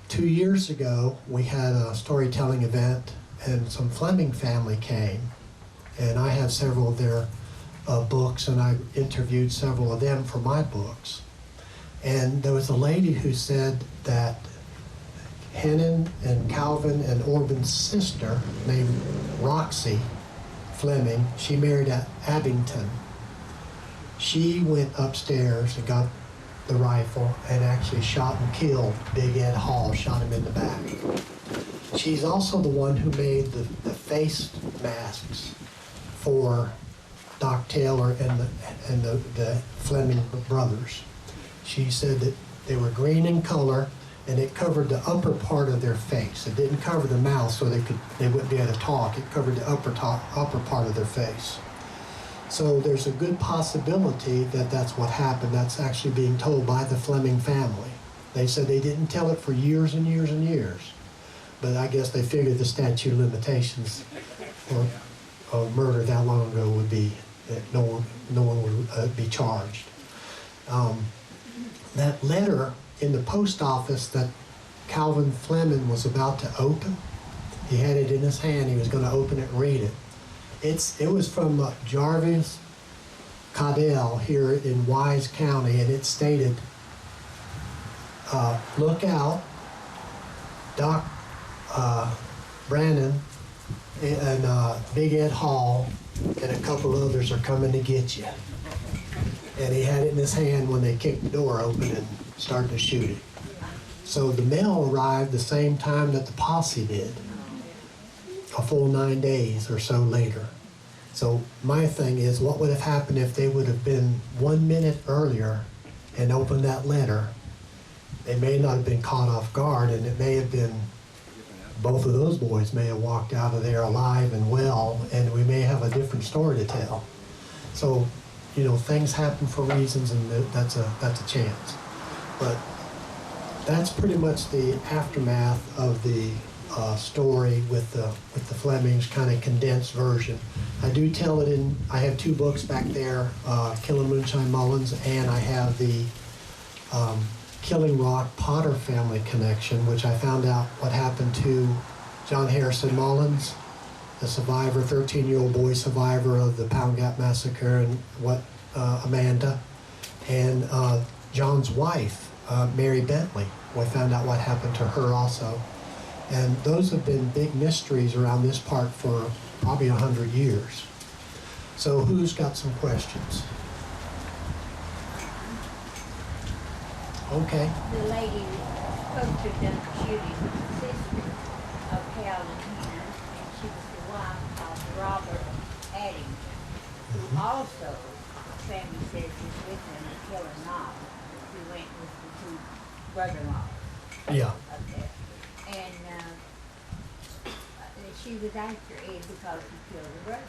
2 years ago, we had a storytelling event, and some Fleming family came, and I have several of their books, and I interviewed several of them for my books. And there was a lady who said that Hannon and Calvin and Orban's sister, named Roxy Fleming, she married at Abington. She went upstairs and got the rifle and actually shot and killed Big Ed Hall, shot him in the back. She's also the one who made the face masks for Doc Taylor and the Fleming brothers. She said that they were green in color, and it covered the upper part of their face. It didn't cover the mouth so they wouldn't be able to talk. It covered the upper part of their face. So there's a good possibility that that's what happened. That's actually being told by the Fleming family. They said they didn't tell it for years and years and years, but I guess they figured the statute of limitations for a murder that long ago would be that no one would be charged. That letter in the post office that Calvin Fleming was about to open, he had it in his hand. He was going to open it and read it. It was from Jarvis Caudell here in Wise County, and it stated, look out, Doc Brannon and Big Ed Hall and a couple others are coming to get you. And he had it in his hand when they kicked the door open and started to shoot it. So the mail arrived the same time that the posse did, a full 9 days or so later. So my thing is, what would have happened if they would have been 1 minute earlier and opened that letter? They may not have been caught off guard, and it may have been, both of those boys may have walked out of there alive and well, and we may have a different story to tell. So, you know, things happen for reasons, and that's a chance. But that's pretty much the aftermath of the story with the Flemings, kind of condensed version. I do tell it in, I have 2 books back there, Killing Moonshine Mullins, and I have the Killing Rock Potter family connection, which I found out what happened to John Harrison Mullins, the survivor, 13-year-old boy survivor of the Pound Gap Massacre, and Amanda, and John's wife, Mary Bentley. We found out what happened to her also. And those have been big mysteries around this part for probably 100 years. So who's got some questions? Okay. The lady was supposed to have done the shooting was the sister of Calvin Henry, and she was the wife of Robert Addington, who also, family says, is with him at Killer Knob, who went with the 2 brother-in-laws Yeah. up there. And she was after Ed because he killed her brother.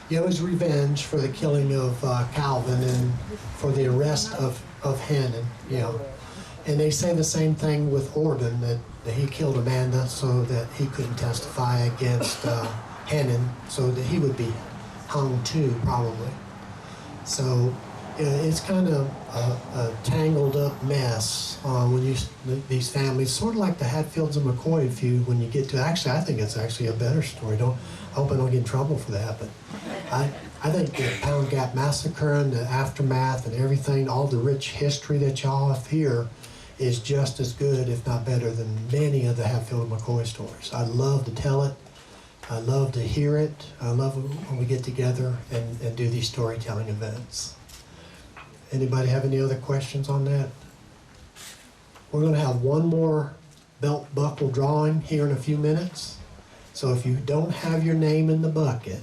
Yeah, it was revenge for the killing of Calvin and for the arrest of Hannon. Yeah. And they say the same thing with Orban, that he killed Amanda so that he couldn't testify against Hannon, so that he would be hung too, probably. So it's kind of a tangled up mess when these families, sort of like the Hatfields and McCoy feud. When you get to, actually, I think it's actually a better story. I hope I don't get in trouble for that, but I think the Pound Gap Massacre and the aftermath and everything, all the rich history that y'all have here, is just as good, if not better, than many of the Hatfield and McCoy stories. I love to tell it. I love to hear it. I love when we get together and do these storytelling events. Anybody have any other questions on that? We're going to have one more belt buckle drawing here in a few minutes. So if you don't have your name in the bucket,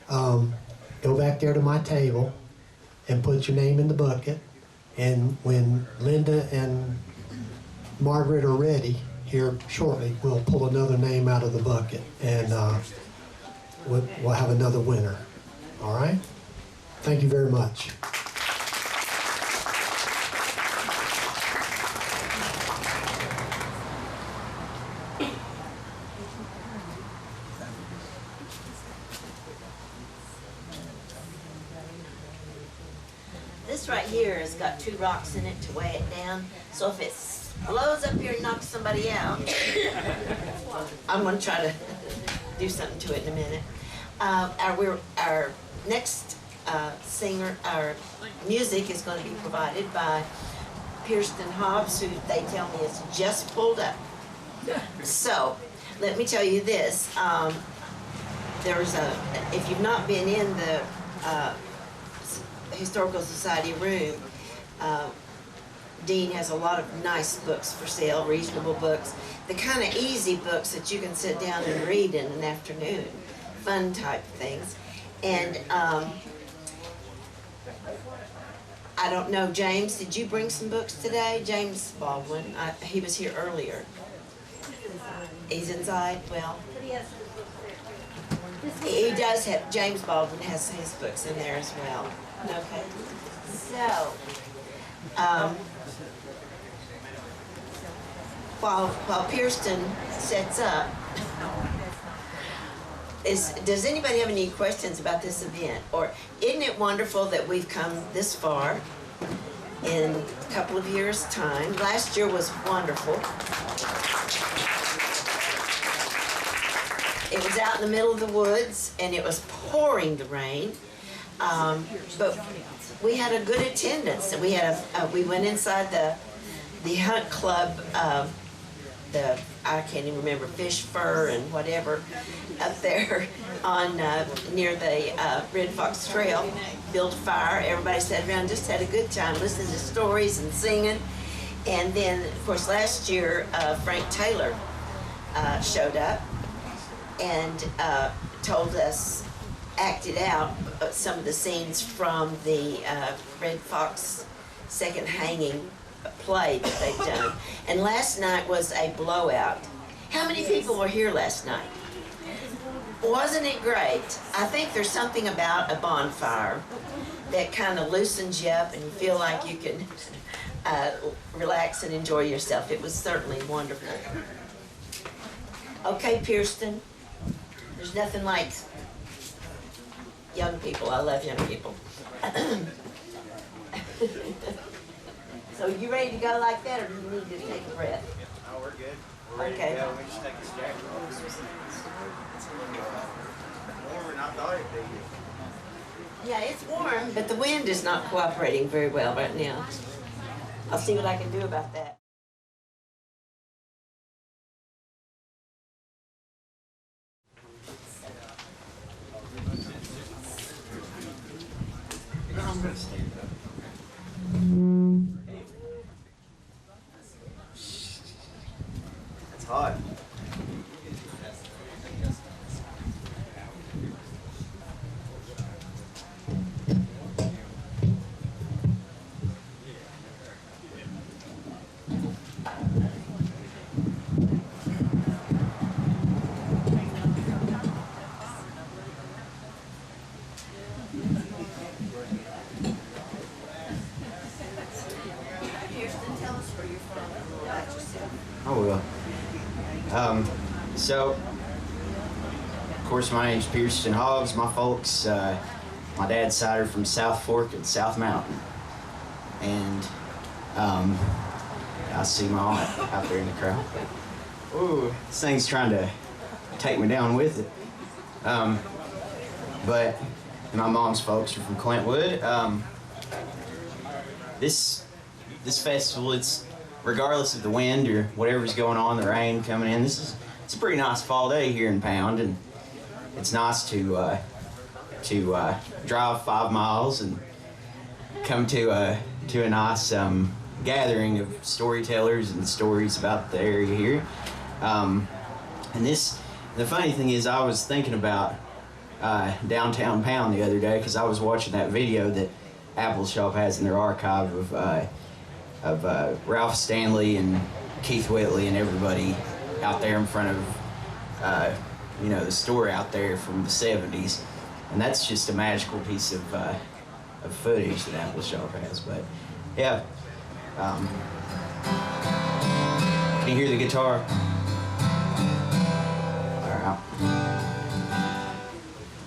go back there to my table and put your name in the bucket. And when Linda and Margaret are ready here shortly, we'll pull another name out of the bucket, and we'll have another winner. All right? Thank you very much. this right here has got 2 rocks in it to weigh it down. So if it blows up here and knocks somebody out, I'm gonna try to do something to it in a minute. Our next singer, our music is going to be provided by Kirsten Hobbs, who they tell me is just pulled up. So, let me tell you this. If you've not been in the Historical Society room, Dean has a lot of nice books for sale, reasonable books, the kind of easy books that you can sit down and read in an afternoon, fun type things. And I don't know, James, did you bring some books today? James Baldwin, he was here earlier. He's inside, well. He does have, James Baldwin has his books in there as well. Okay. So, while Kirsten sets up, does anybody have any questions about this event? Or isn't it wonderful that we've come this far in a couple of years' time? Last year was wonderful. It was out in the middle of the woods, and it was pouring the rain, but we had a good attendance. We had we went inside the hunt club, I can't even remember, Fish Fur and whatever, up there on near the Red Fox Trail. Built a fire. Everybody sat around, just had a good time, listening to stories and singing. And then, of course, last year Frank Taylor showed up and told us, acted out some of the scenes from the Red Fox second hanging play that they've done. And last night was a blowout. How many people were here last night? Wasn't it great? I think there's something about a bonfire that kind of loosens you up and you feel like you can relax and enjoy yourself. It was certainly wonderful. Okay, Kirsten. There's nothing like young people. I love young people. So you ready to go like that, or do you need to take a breath? No, we're good. We're ready Okay. to go. We just take this jacket off. It's warmer than I thought it'd be. Yeah, it's warm, but the wind is not cooperating very well right now. I'll see what I can do about that. I'm gonna stand up. It's hot. Kirsten, tell us where you're from and a little about yourself. Oh, well. So, of course, my name's Kirsten Hobbs. My folks, my dad's side are from South Fork and South Mountain. And, I see my aunt out there in the crowd. Ooh, this thing's trying to take me down with it. But my mom's folks are from Clintwood. This festival, it's regardless of the wind or whatever's going on, the rain coming in. It's a pretty nice fall day here in Pound, and it's nice to drive 5 miles and come to a nice gathering of storytellers and stories about the area here. And the funny thing is, I was thinking about downtown Pound the other day because I was watching that video that Appalshop has in their archive of Ralph Stanley and Keith Whitley and everybody out there in front of the store out there from the 70s, and that's just a magical piece of footage that Appalshop has. But yeah, can you hear the guitar? All right,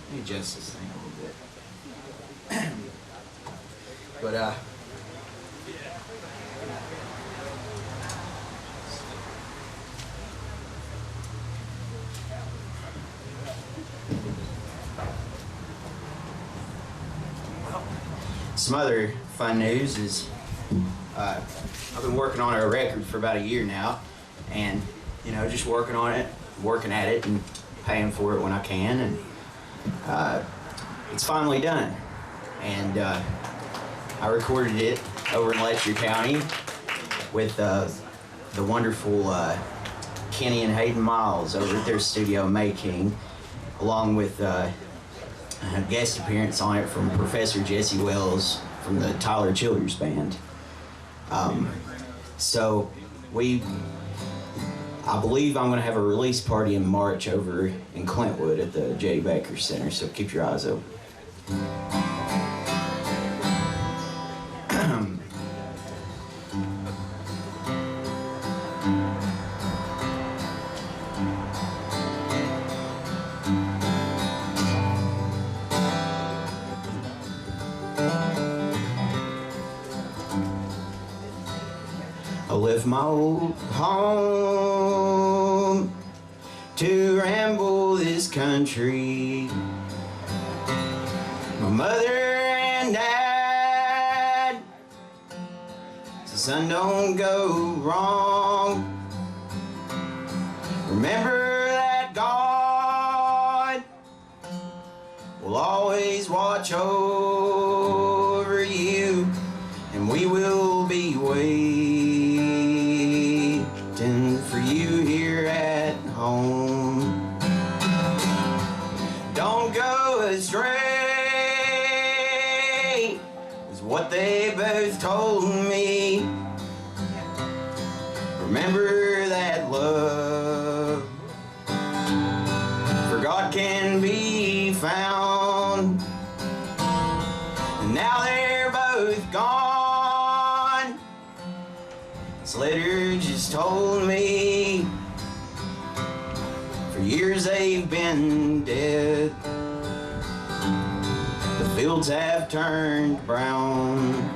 let me adjust this thing a little bit. But some other fun news is I've been working on a record for about a year now, and you know, just working on it, working at it, and paying for it when I can, and it's finally done. And I recorded it over in Letcher County with the wonderful Kenny and Hayden Miles over at their studio May King, along with a guest appearance on it from Professor Jesse Wells from the Tyler Childers Band. So I believe I'm going to have a release party in March over in Clintwood at the J.D. Baker Center, so keep your eyes open. I left my old home to ramble this country. My mother and dad said, son, don't go wrong. Remember that God will always watch over you, and we will be waiting for you here at home. Don't go astray is what they both told me. Remember that love for God can be found. And now they're both gone. This letter just told me for years they've been dead. The fields have turned brown.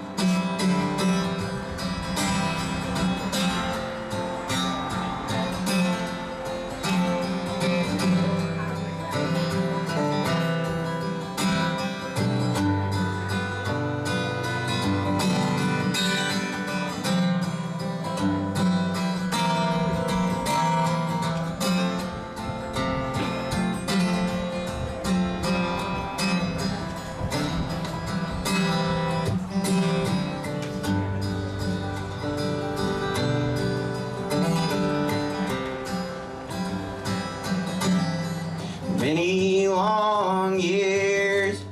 Many long years,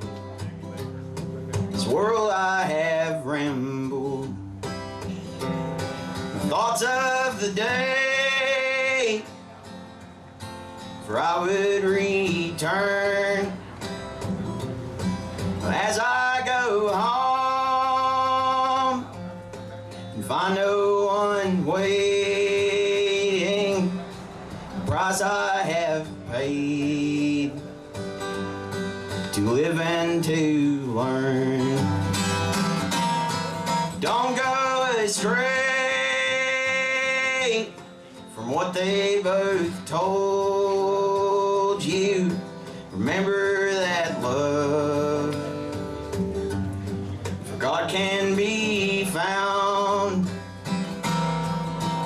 this world I have rambled, the thoughts of the day, for I would return. As I go home and find no one waiting, the price I have paid to live and to learn. Don't go astray from what they both told you. Remember that love for God can be found.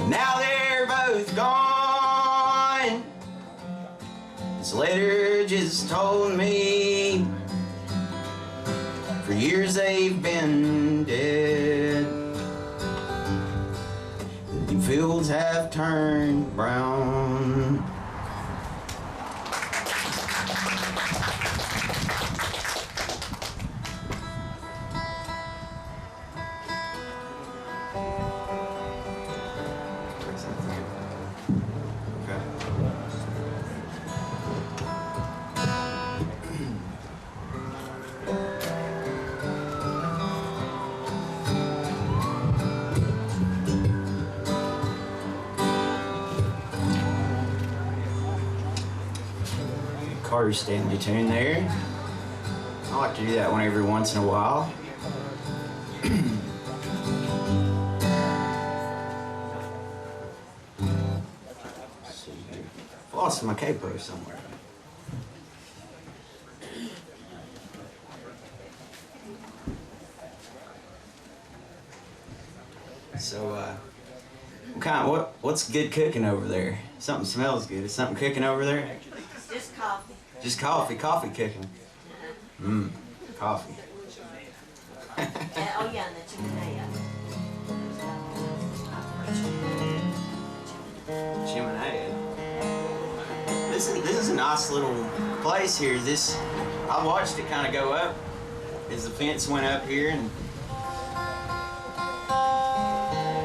Now they're both gone. This letter just told me for years they've been dead. The fields have turned brown. Carter's staying to tune there. I like to do that one every once in a while. see here. I've lost my capo somewhere. So, what's good cooking over there? Something smells good. Is something cooking over there? Just coffee. Just coffee cooking. Mmm, coffee. Oh yeah, and the chimenea. Chimenea. This is a nice little place here. I watched it kind of go up as the fence went up here, and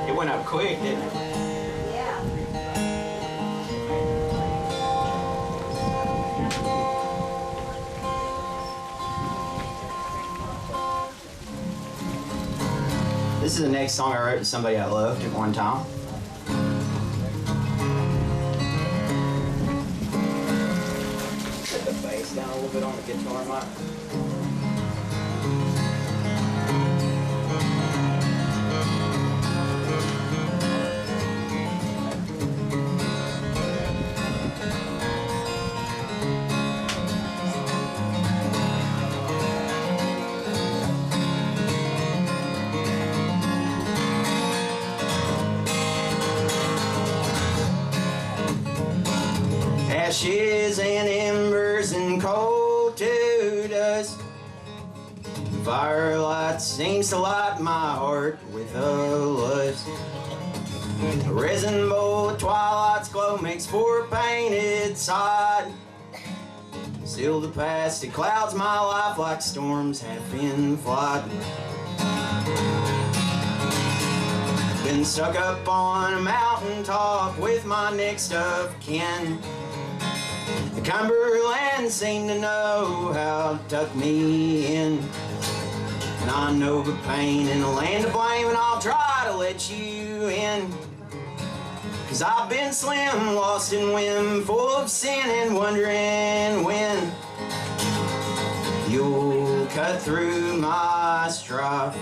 it went up quick, didn't it? Yeah. This is the next song I wrote to somebody I loved at one time. Put the bass down a little bit on the guitar, Mike. Ashes and embers and cold to dust. Firelight seems to light my heart with a lust. A resin bowl of twilight's glow makes for a painted side. Still the past, it clouds my life like storms half in flight. Been stuck up on a mountaintop with my next of kin. The Cumberland seemed to know how to tuck me in. And I know the pain in the land of blame, and I'll try to let you in. 'Cause I've been slim, lost in whim, full of sin and wondering when you'll cut through my strife.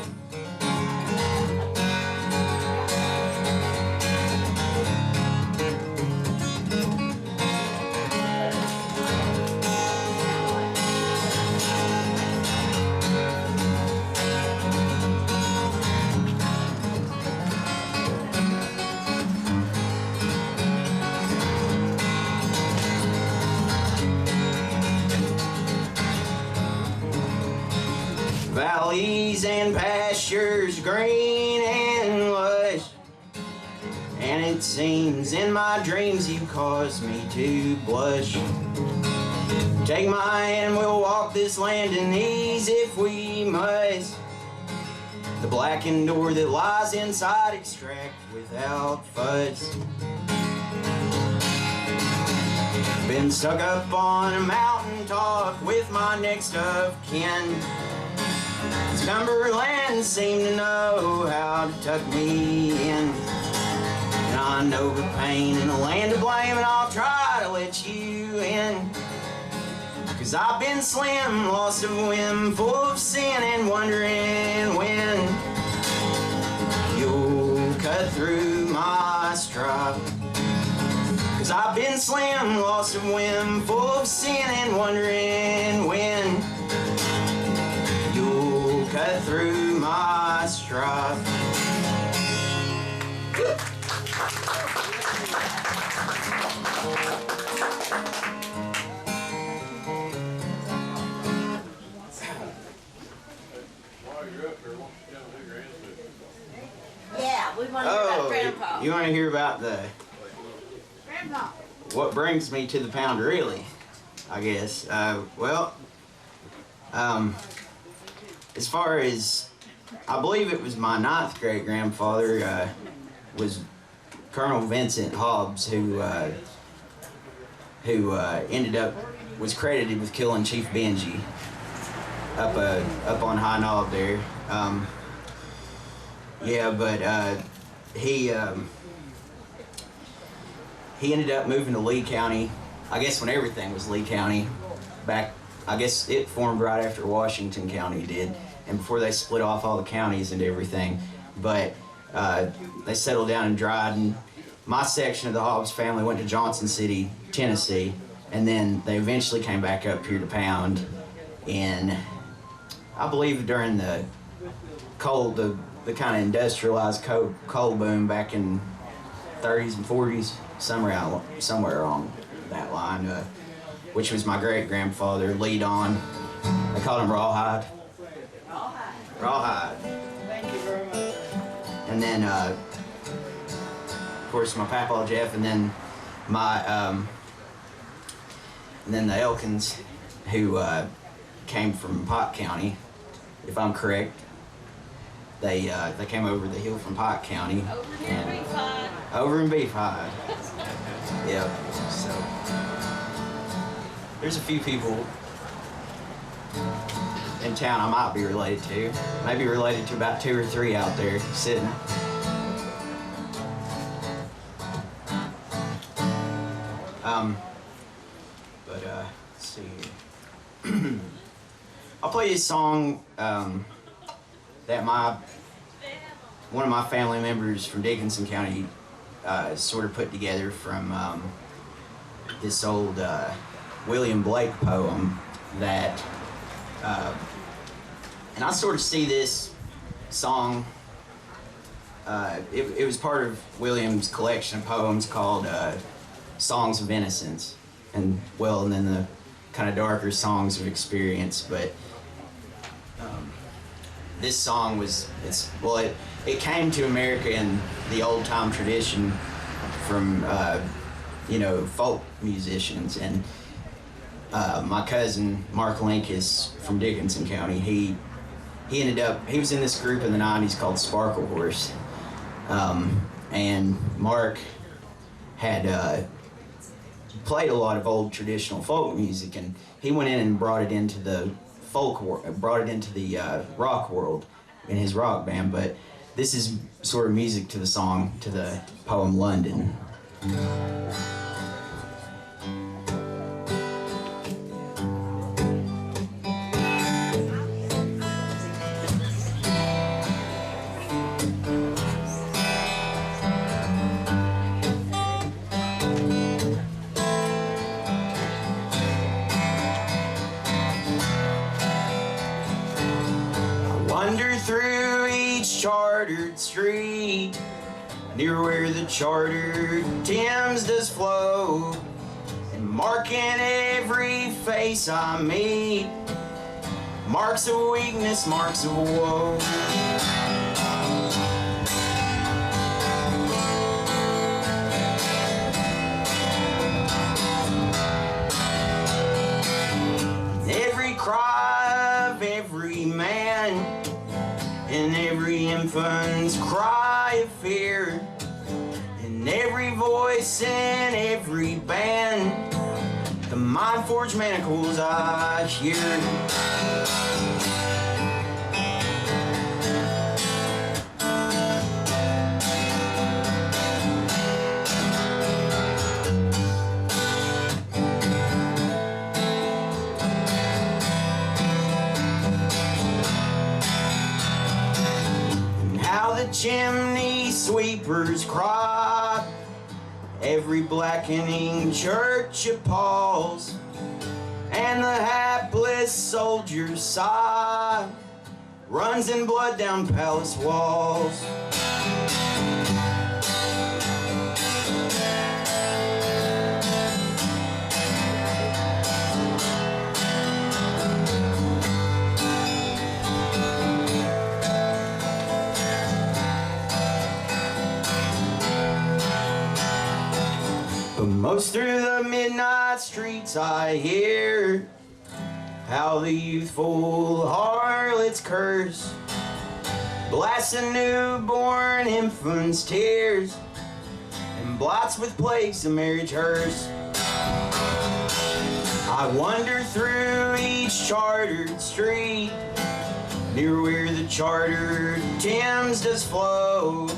Valleys and pastures green and lush, and it seems in my dreams you cause me to blush. Take my hand, we'll walk this land in ease if we must. The blackened door that lies inside extract without fuss. Been stuck up on a mountaintop with my next of kin. Cumberland seemed to know how to tuck me in. And I know the pain in the land of blame, and I'll try to let you in. 'Cause I've been slim, lost of whim, full of sin and wondering when you'll cut through my strife. 'Cause I've been slim, lost of whim, full of sin and wondering when you'll cut through my strife. Yeah, we want to hear about Grandpa. You want to hear about Grandpa. what brings me to the pound, really? I guess. As far as, I believe it was my 9th great grandfather was Colonel Vincent Hobbs, who ended up, was credited with killing Chief Benji up on High Knob there. He ended up moving to Lee County, I guess when everything was Lee County, back I guess it formed right after Washington County did, and before they split off all the counties and everything. But they settled down in Dryden. My section of the Hobbs family went to Johnson City, Tennessee, and then they eventually came back up here to Pound in, I believe, during the the kind of industrialized coal boom back in 30s and 40s, somewhere along that line, which was my great-grandfather, Lee Don. They called him Rawhide. Rawhide. Thank you very much. And then, of course, my Papa Jeff, and then and then the Elkins, who came from Pike County, if I'm correct. They came over the hill from Pike County. Over in Beefhide. Yep. So there's a few people in town I might be related to. Maybe related to about 2 or 3 out there sitting. Let's see here. I'll play this song that one of my family members from Dickinson County sort of put together from this old William Blake poem that, and I sort of see this song, it was part of William's collection of poems called Songs of Innocence, and then the kind of darker songs of experience, but this song it came to America in the old time tradition from folk musicians, and my cousin Mark Linkus from Dickinson County, he was in this group in the 90s called Sparkle Horse, and Mark had played a lot of old traditional folk music, and he went in and brought it into the rock world in his rock band. But this is sort of music to the song, to the poem London. Wander through each chartered street, near where the chartered Thames does flow, and marking every face I meet, marks of weakness, marks of woe. Every cry of every man, in every infant's cry of fear, in every voice, in every band, the mind-forged manacles I hear. Chimney sweepers cry, every blackening church appalls, and the hapless soldier's sigh runs in blood down palace walls. Most through the midnight streets I hear how the youthful harlots curse, blast a newborn infant's tears, and blots with plagues the marriage hearse. I wander through each chartered street, near where the chartered Thames does flow,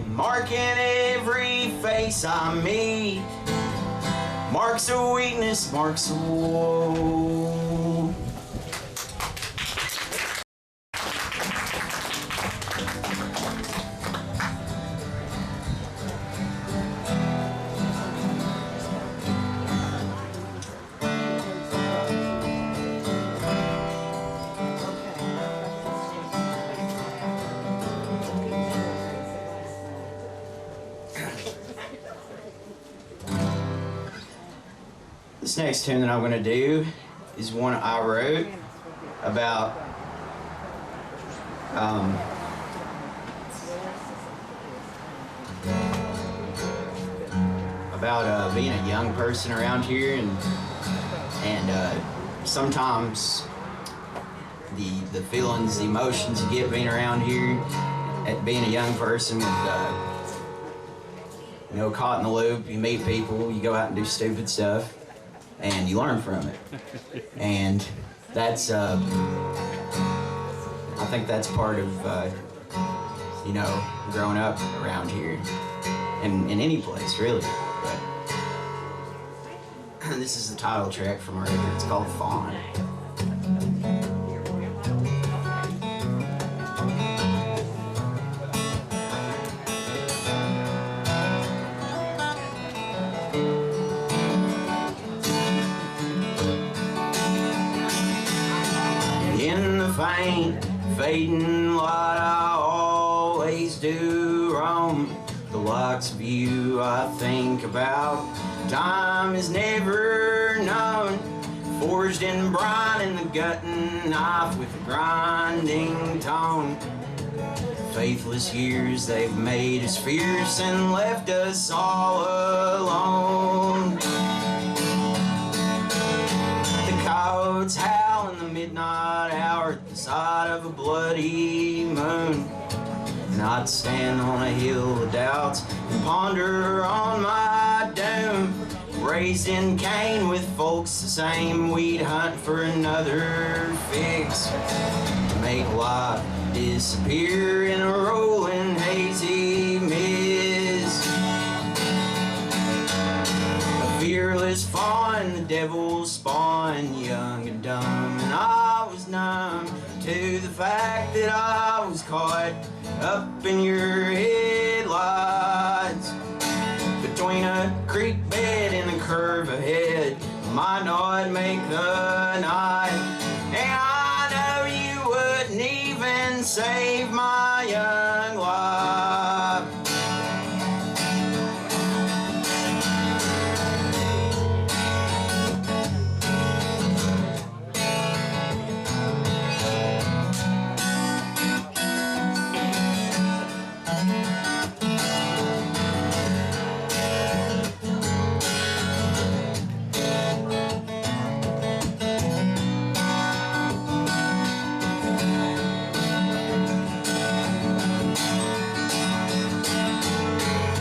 marking every face I meet, marks of weakness, marks of woe. This next tune that I'm gonna do is one I wrote about being a young person around here, and sometimes the feelings, the emotions you get being around here, at being a young person with caught in the loop. You meet people, you go out and do stupid stuff, and you learn from it. And that's I think that's part of growing up around here, and in any place really. But this is the title track from our record. It's called Fawn. In the faint, fading light, I always do roam the lights of you I think about. Time is never known, forged in brine in the gutting knife with a grinding tone. Faithless years, they've made us fierce and left us all alone. The coyotes howl in the midnight hour at the sight of a bloody moon. And I'd stand on a hill of doubts and ponder on my doom. Raised in Cain with folks the same, we'd hunt for another fix to make life disappear in a rolling hazy mist. A fearless fawn, the devil's spawn, young and dumb, and I was numb to the fact that I was caught up in your headlights. Between a creek bed and a curve ahead, might not make the night. And I know you wouldn't even save my young life.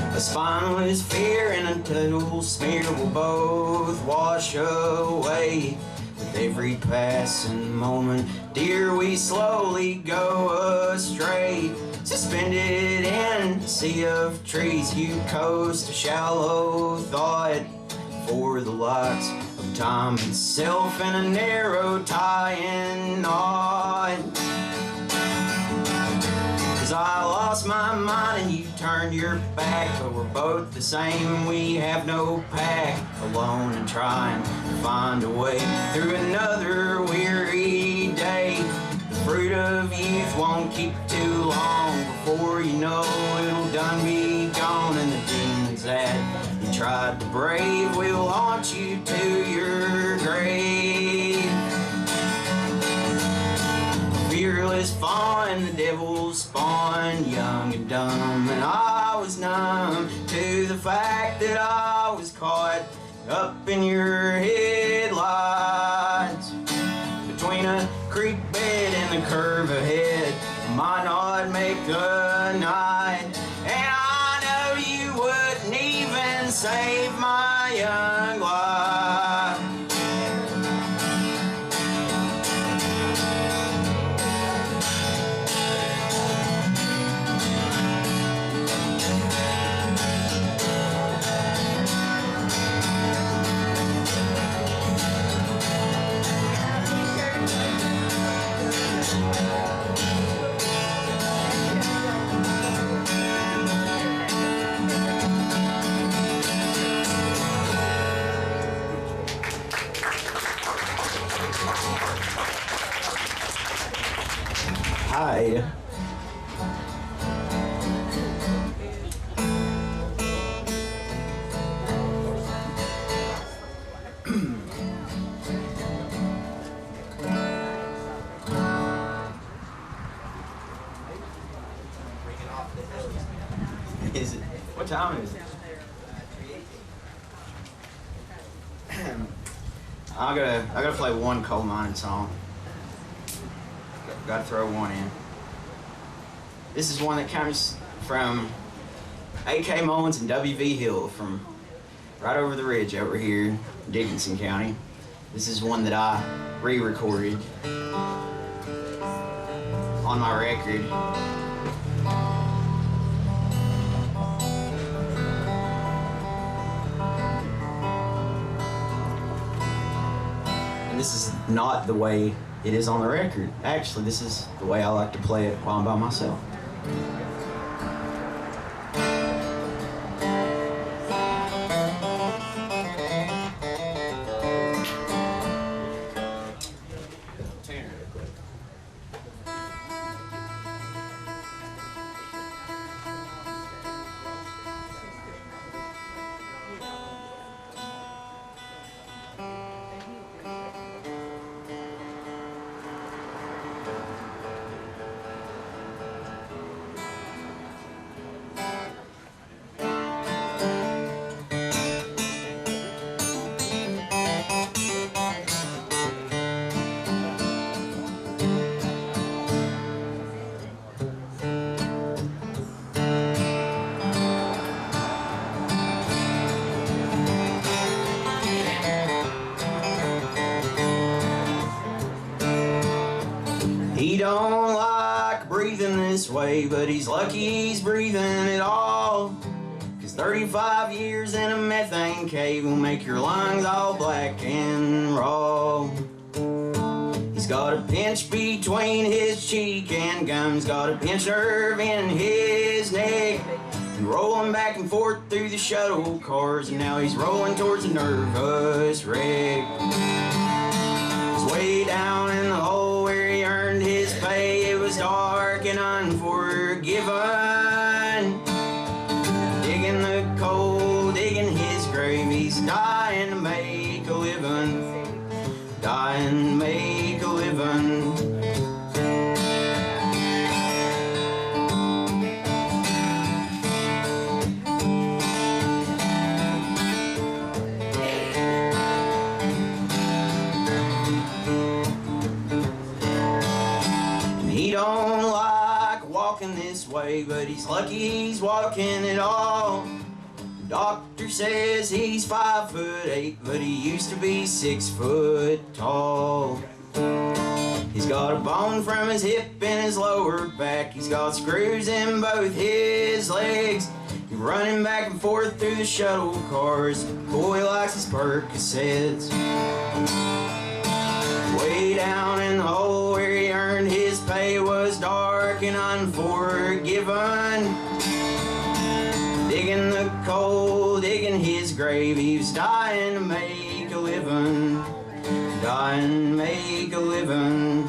A spineless fear and a total smear will both wash away. With every passing moment, dear, we slowly go astray. Suspended in a sea of trees, you coast a shallow thought for the lights of time itself in a narrow tying knot. 'Cause I lost my mind and you turned your back, but we're both the same, we have no pack. Alone and trying to find a way through another weary day. The fruit of youth won't keep too long, before you know it'll done be gone. And the demons that you tried to brave will haunt you to your grave. Fearless fawn, the devil's spawn, young and dumb, and I was numb to the fact that I was caught up in your headlights. Between a creek bed and the curve ahead, might not make the night. And I know you wouldn't even save my young life. Hi. Is it? What time is it? I gotta play one coal mining song. Gotta throw one in. This is one that comes from A.K. Mullins and W.V. Hill from right over the ridge over here in Dickinson County. This is one that I re-recorded on my record. And this is not the way it is on the record. Actually, this is the way I like to play it while I'm by myself. He don't like breathing this way, but he's lucky he's breathing at all. 'Cause 35 years in a methane cave will make your lungs all black and raw. He's got a pinch between his cheek and gums, got a pinched nerve in his neck, and rolling back and forth through the shuttle cars, and now he's rolling towards a nervous wreck. He's way down in the hole where he earned his pay. It was dark and unforgiven. Digging the coal, digging his grave. He's dying to make a living. Dying to make a living. He don't like walking this way, but he's lucky he's walking at all. The doctor says he's 5'8", but he used to be 6 foot tall. He's got a bone from his hip in his lower back. He's got screws in both his legs. He's running back and forth through the shuttle cars. Boy likes his Percocets. Way down in the hole where he earned his pay was dark and unforgiven. Digging the coal, digging his grave. He was dying to make a living. Dying to make a living.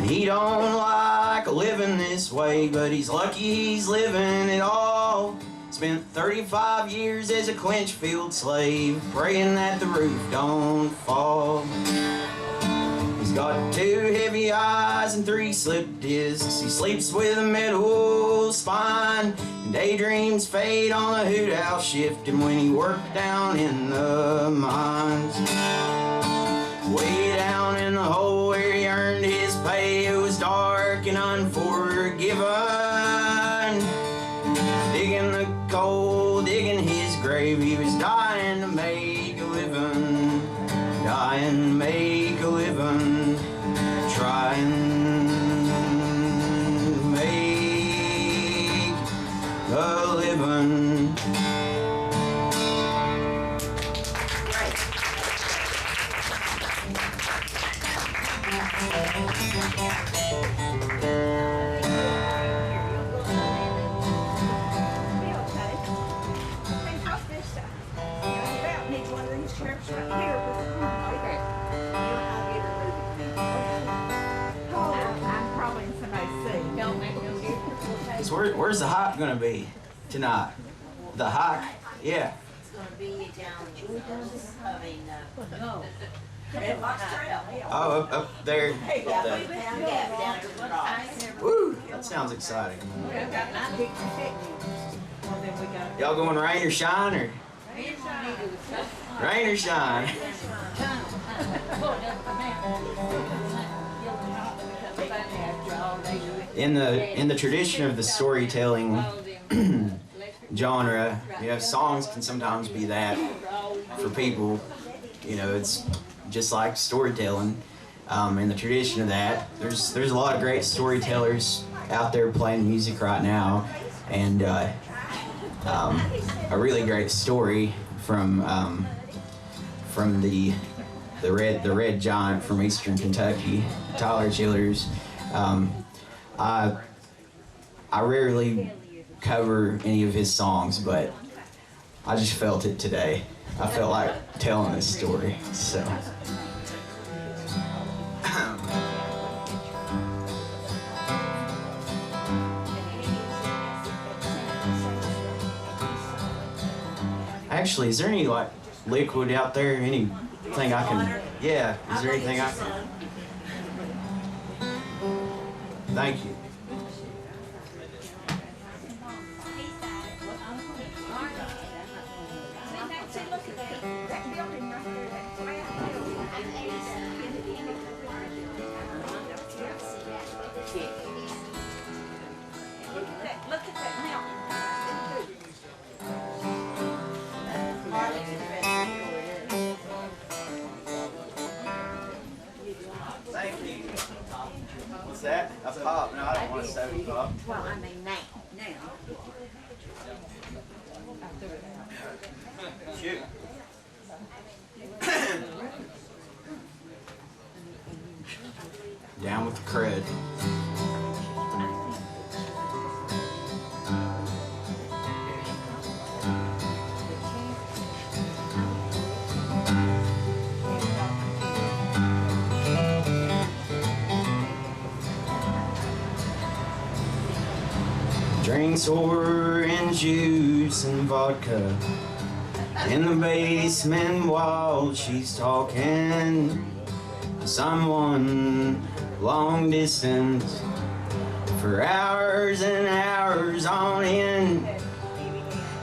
He don't like living this way, but he's lucky he's living at all. Spent 35 years as a Clinchfield slave, praying that the roof don't fall. He's got 2 heavy eyes and 3 slip discs. He sleeps with a metal spine, and daydreams fade on the hoot owl shift, and when he worked down in the mines. Way down in the hole where he earned his pay, it was dark and unforgiven. Digging the coal, digging his grave. He was dying to make a living. Dying to make a living. Trying to make a living. I'm probably in somebody's seat. Don't make no difference. So where's the hop gonna be? tonight? The hike? Yeah. It's gonna be down, No. Red Fox Trail. Oh, up there. yeah, Pound Gap down to the rocks. Woo! That sounds exciting. I picture fit Y'all going rain or shine or rain or shine? In the tradition of the storytelling genre, songs can sometimes be that for people. It's just like storytelling. In the tradition of that, there's a lot of great storytellers out there playing music right now, and a really great story from the Red Giant from Eastern Kentucky, Tyler Childers. I rarely cover any of his songs, but I just felt it today. I felt like telling this story, so. Actually, is there any liquid out there? Anything I can? Yeah. Is there anything I can? Thank you. Look at that mountain. Thank you. What's that? A pop? No, I don't want a soda pop. Well, I mean now. Shoot. Down with the crud. Drinks orange juice and vodka in the basement while she's talking to someone long distance for hours and hours on end.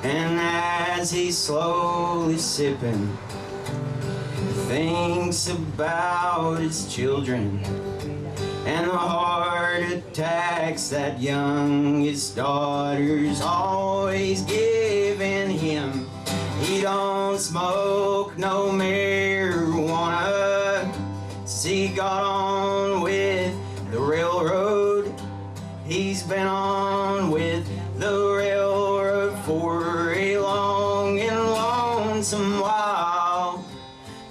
And as he's slowly sipping, he thinks about his children and the heart attacks that youngest daughter's always giving him. He don't smoke no marijuana since he got on with the railroad. He's been on with the railroad for a long and lonesome while.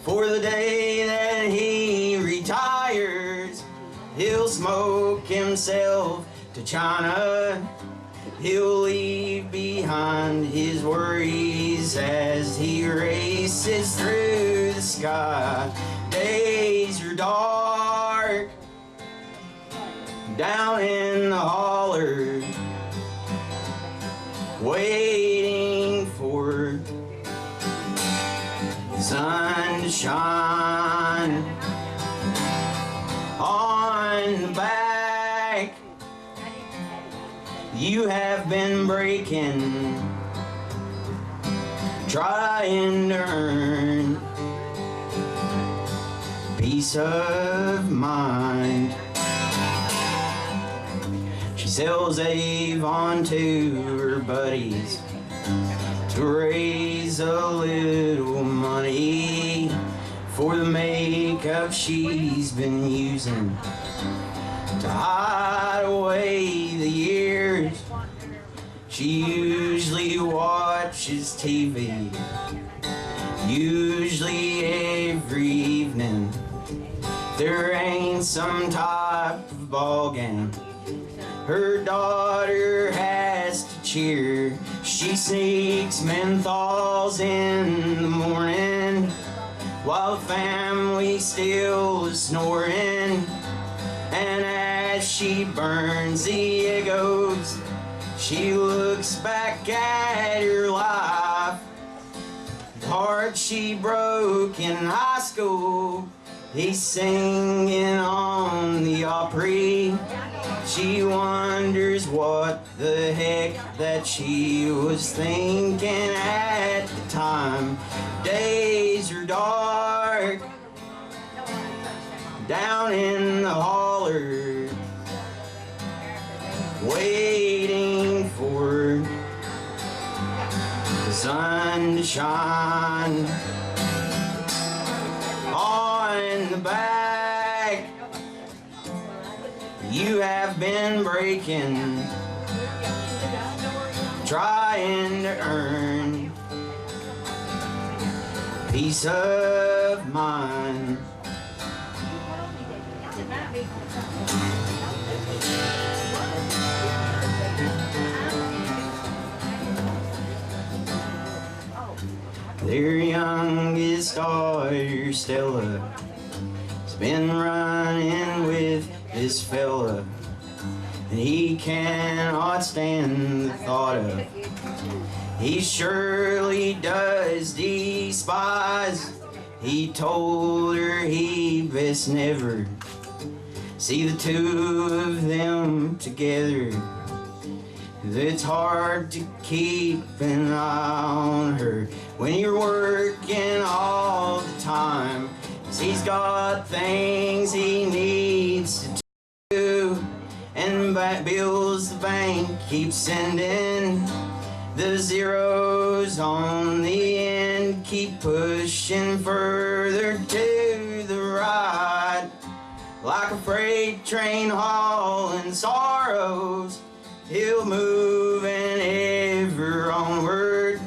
For the day that he retires, he'll smoke himself to China. He'll leave behind his worries as he races through the sky. Days are dark down in the holler, waiting for the sun to shine on the back. You have been breaking, trying to earn peace of mind. She sells Avon to her buddies to raise a little money for the makeup she's been using to hide away the years. She usually watches TV, usually every evening. There ain't some type of ball game her daughter has to cheer. She sneaks menthols in the morning while the family still is snoring. And as she burns the egos, She looks back at her life, the heart she broke in high school. He's singing on the Opry. She wonders what the heck that she was thinking at the time. Days are dark down in the holler, waiting for the sun to shine. On the back, you have been breaking, trying to earn peace of mind. Their youngest daughter, Stella, has been running with this fella, and he cannot stand the thought of. He surely does despise. He told her he best never see the two of them together. It's hard to keep an eye on her when you're working all the time. 'Cause he's got things he needs to do, and bills the bank keeps sending. The zeros on the end keep pushing further to the right, like a freight train hauling sorrows. He'll move and ever onward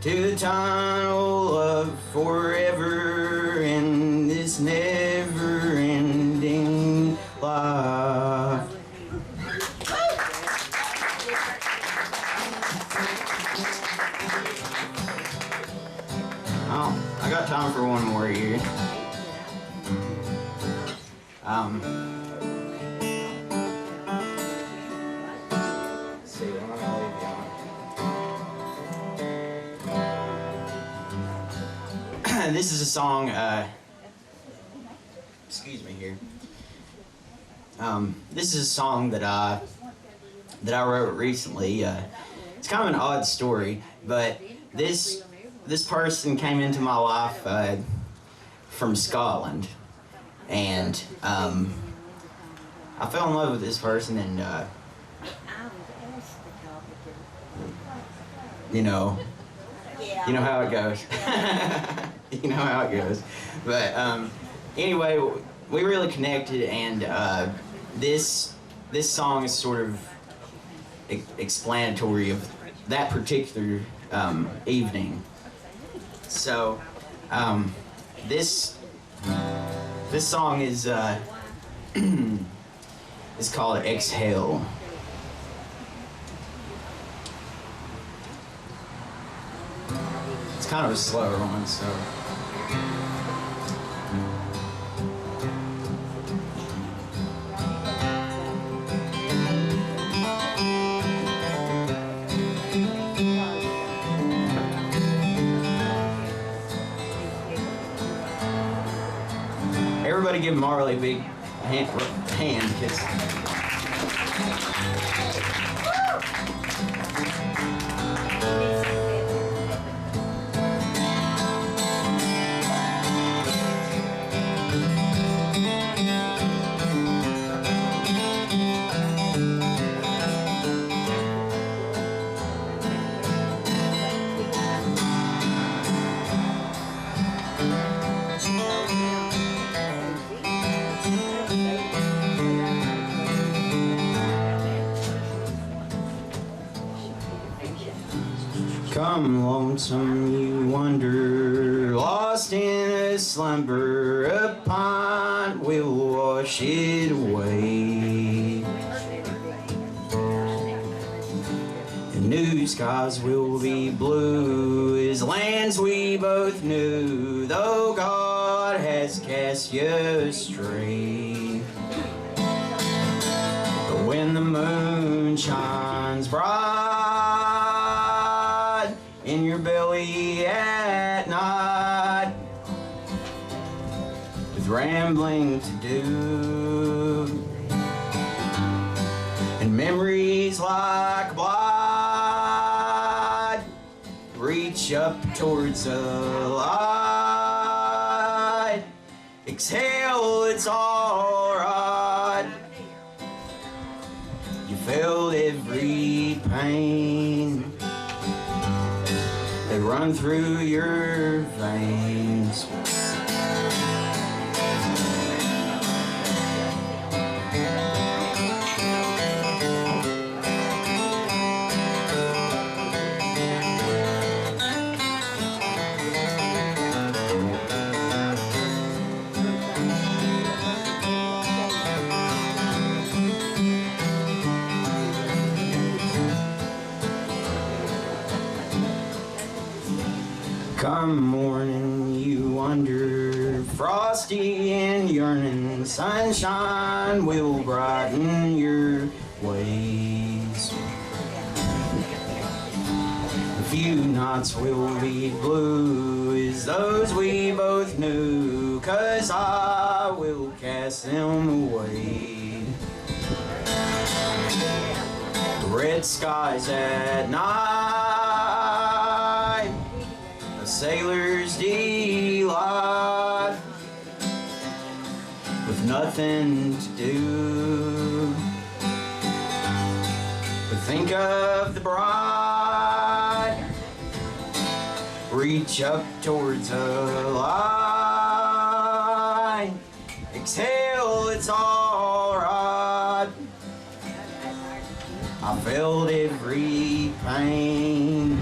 to the tunnel of forever in this never-ending life. Oh, I got time for one more here. This is a song, excuse me here. This is a song that I wrote recently. It's kind of an odd story, but this person came into my life from Scotland, and I fell in love with this person, and you know how it goes. You know how it goes. But anyway, we really connected, and this song is sort of explanatory of that particular evening. So this song is it's called Exhale. It's kind of a slower one, so. Everybody give Marley a big hand kiss. Come lonesome, you wander, lost in a slumber, a pint will wash it away. And new skies will be blue as lands we both knew, though God has cast you astray. But when the moon shines bright in your belly at night, with rambling to do, and memories like blood reach up towards the light. Exhale, it's alright. You felt every pain that run through your veins. Come morning, you wonder, frosty and yearning, sunshine will brighten your ways. A few nights will be blue as those we both knew, 'cause I will cast them away. Red skies at night, a sailor's delight, with nothing to do but think of the bride. Reach up towards the light. Exhale, it's alright. I felt every pain,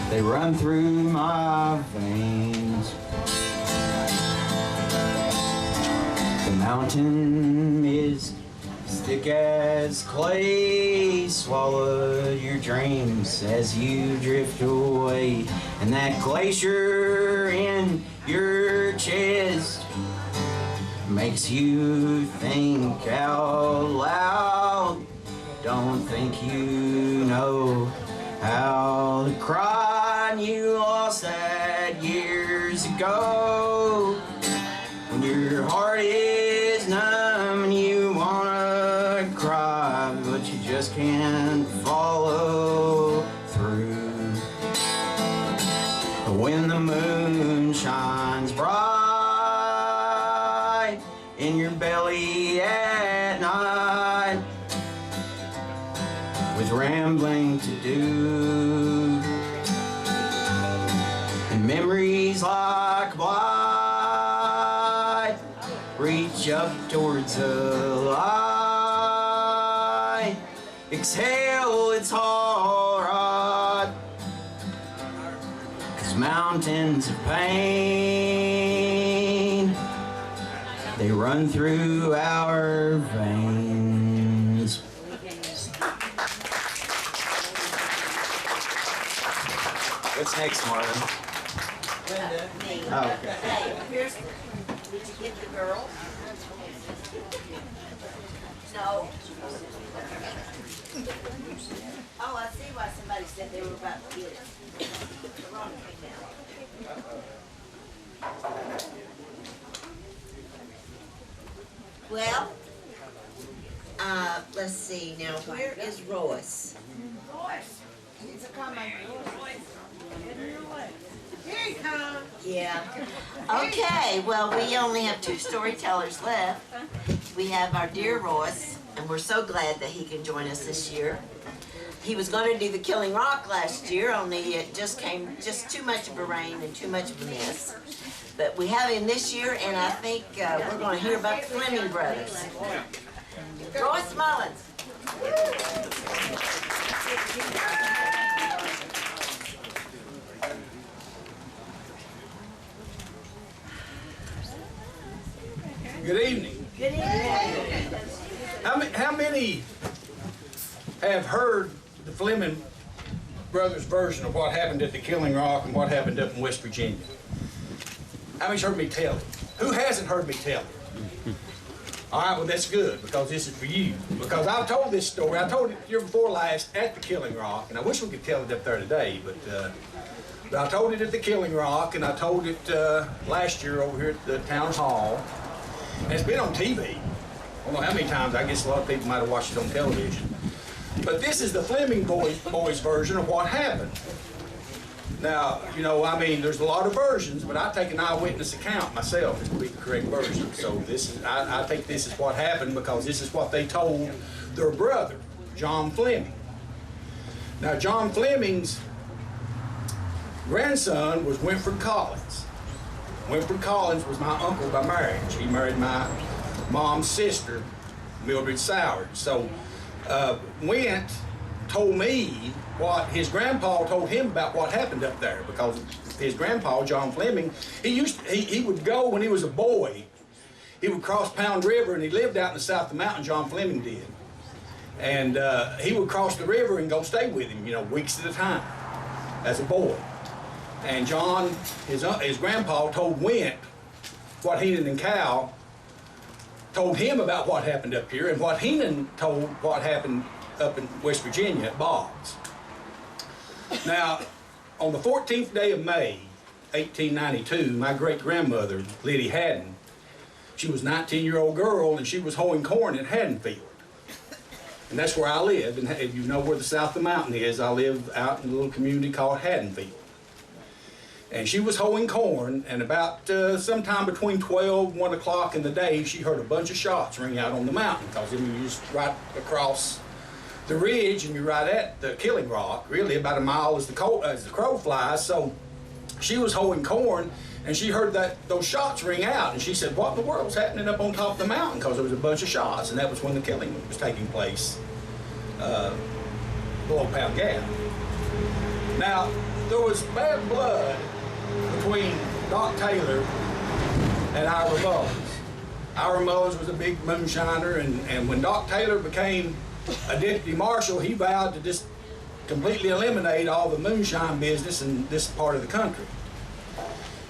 they run through my veins. The mountain is thick as clay, swallow your dreams as you drift away. And that glacier in your chest makes you think out loud. Don't think you know how to cry you lost that years ago. When your heart is numb and you wanna cry, but you just can't follow through. When the moon shines bright in your belly at night, with rambling to do, and memories like blight reach up towards the light. Exhale, it's alright, 'cause mountains of pain, they run through our veins. What's next, Marvin? Oh, okay. Hey, here's, did you get the girl? No. Oh, I see why somebody said they were about to get it. The wrong thing now. Well, let's see now, where is Royce? It's a common. Here he comes. Yeah. Okay, well, we only have 2 storytellers left. We have our dear Royce, and we're so glad that he can join us this year. He was going to do the Killing Rock last year, only it just came just too much of a rain and too much of a mess. But we have him this year, and I think we're going to hear about the Fleming brothers. Royce Mullins. Good evening. Good evening. How many have heard the Fleming brothers' version of what happened at the Killing Rock and what happened up in West Virginia? How many's heard me tell it? Who hasn't heard me tell it? All right, well, that's good, because this is for you. Because I've told this story, I told it the year before last at the Killing Rock, and I wish we could tell it up there today, but I told it at the Killing Rock, and I told it last year over here at the town hall. And it's been on TV. I don't know how many times, I guess a lot of people might have watched it on television. But this is the Fleming boys version of what happened. Now, you know, I mean, there's a lot of versions, but I take an eyewitness account myself as to be the correct version. So this is, I think this is what happened because this is what they told their brother, John Fleming. Now, John Fleming's grandson was Winfred Collins. Winfred Collins was my uncle by marriage. He married my mom's sister, Mildred Sowers. So Wint told me what his grandpa told him about what happened up there, because his grandpa, John Fleming, he would go when he was a boy, he would cross Pound River, and he lived out in the south of the mountain, John Fleming did. And he would cross the river and go stay with him, you know, weeks at a time as a boy. And John, his grandpa, told Wint what Heenan and Cal told him about what happened up here, and what Heenan told what happened up in West Virginia at Boggs. Now, on the 14th day of May, 1892, my great-grandmother, Liddy Haddon, she was a 19-year-old girl, and she was hoeing corn in Haddonfield. And that's where I live, and if you know where the south of the mountain is, I live out in a little community called Haddonfield. And she was hoeing corn, and about sometime between 12 and 1 o'clock in the day, she heard a bunch of shots ring out on the mountain, because then you just right across the ridge, and you're right at the Killing Rock, really about a mile as the crow flies. So she was hoeing corn, and she heard those shots ring out, and she said, "What in the world's happening up on top of the mountain?" Because there was a bunch of shots, and that was when the killing was taking place below Pound Gap. Now, there was bad blood between Doc Taylor and Ira Mullins. Ira Mullins was a big moonshiner, and when Doc Taylor became a deputy marshal, he vowed to just completely eliminate all the moonshine business in this part of the country.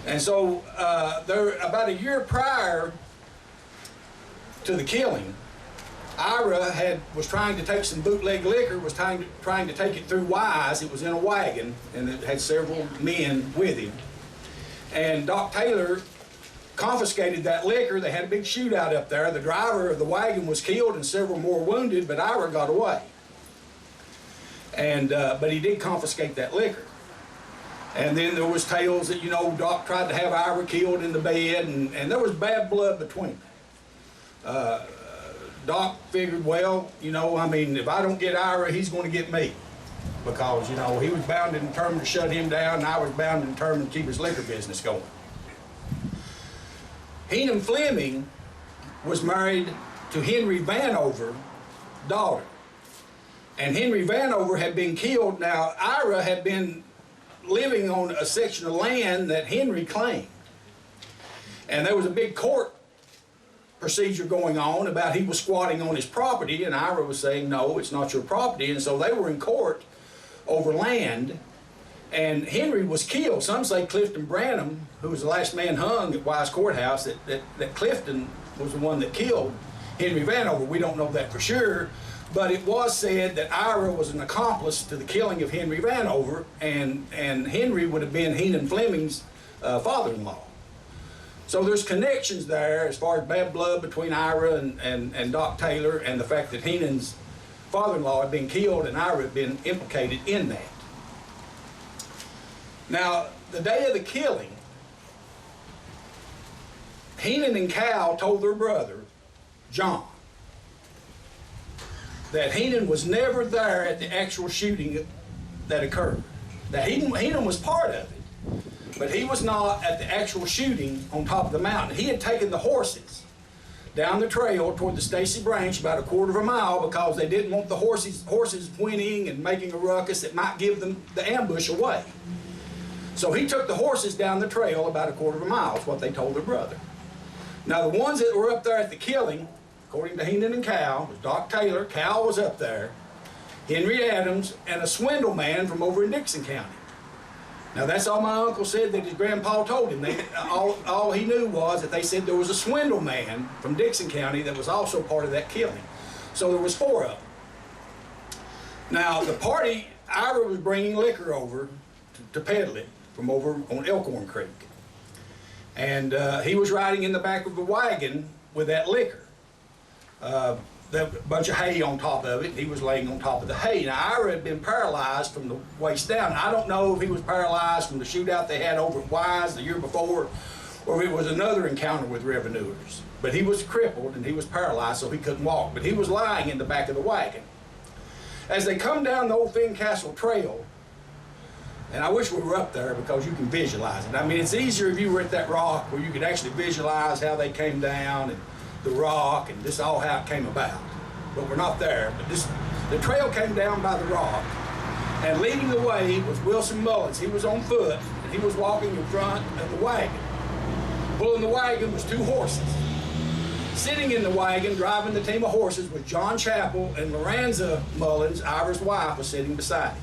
And so about a year prior to the killing, Ira was trying to take some bootleg liquor, was trying to take it through Wise. It was in a wagon, and it had several men with him. And Doc Taylor confiscated that liquor. They had a big shootout up there. The driver of the wagon was killed and several more wounded, but Ira got away. And but he did confiscate that liquor. And then there was tales that, you know, Doc tried to have Ira killed in the bed, and there was bad blood between them. Doc figured, well, you know, I mean, if I don't get Ira, he's going to get me. Because, you know, he was bound and determined to shut him down, and I was bound and determined to keep his liquor business going. Heenan Fleming was married to Henry Vanover, daughter. And Henry Vanover had been killed. Now, Ira had been living on a section of land that Henry claimed. And there was a big court procedure going on about he was squatting on his property, and Ira was saying, no, it's not your property. And so they were in court over land, and Henry was killed. Some say Clifton Branham, who was the last man hung at Wise Courthouse, that Clifton was the one that killed Henry Vanover. We don't know that for sure, but it was said that Ira was an accomplice to the killing of Henry Vanover, and Henry would have been Heenan Fleming's father-in-law. So there's connections there as far as bad blood between Ira and Doc Taylor, and the fact that Heenan's father-in-law had been killed and Ira had been implicated in that. Now, the day of the killing, Heenan and Cal told their brother, John, that Heenan was never there at the actual shooting that occurred. That Heenan was part of it, but he was not at the actual shooting on top of the mountain. He had taken the horses down the trail toward the Stacy Branch about a quarter of a mile because they didn't want the horses whinnying and making a ruckus that might give them the ambush away. So he took the horses down the trail about a quarter of a mile, is what they told their brother. Now the ones that were up there at the killing, according to Heenan and Cal, was Doc Taylor, Cal was up there, Henry Adams, and a swindle man from over in Dixon County. Now that's all my uncle said that his grandpa told him. All he knew was that they said there was a swindle man from Dixon County that was also part of that killing. So there was 4 of them. Now the party, Ira was bringing liquor over to peddle it from over on Elkhorn Creek. And he was riding in the back of a wagon with that liquor. There was a bunch of hay on top of it. He was laying on top of the hay. Now, Ira had been paralyzed from the waist down. I don't know if he was paralyzed from the shootout they had over at Wise the year before, or if it was another encounter with revenuers. But he was crippled and he was paralyzed, so he couldn't walk. But he was lying in the back of the wagon. As they come down the old Fincastle Trail, and I wish we were up there because you can visualize it. I mean, it's easier if you were at that rock where you could actually visualize how they came down and the rock and just all how it came about. But we're not there. But the trail came down by the rock, and leading the way was Wilson Mullins. He was on foot, and he was walking in front of the wagon. Pulling the wagon was 2 horses. Sitting in the wagon, driving the team of horses, was John Chappell, and Lorenza Mullins, Ira's wife, was sitting beside him.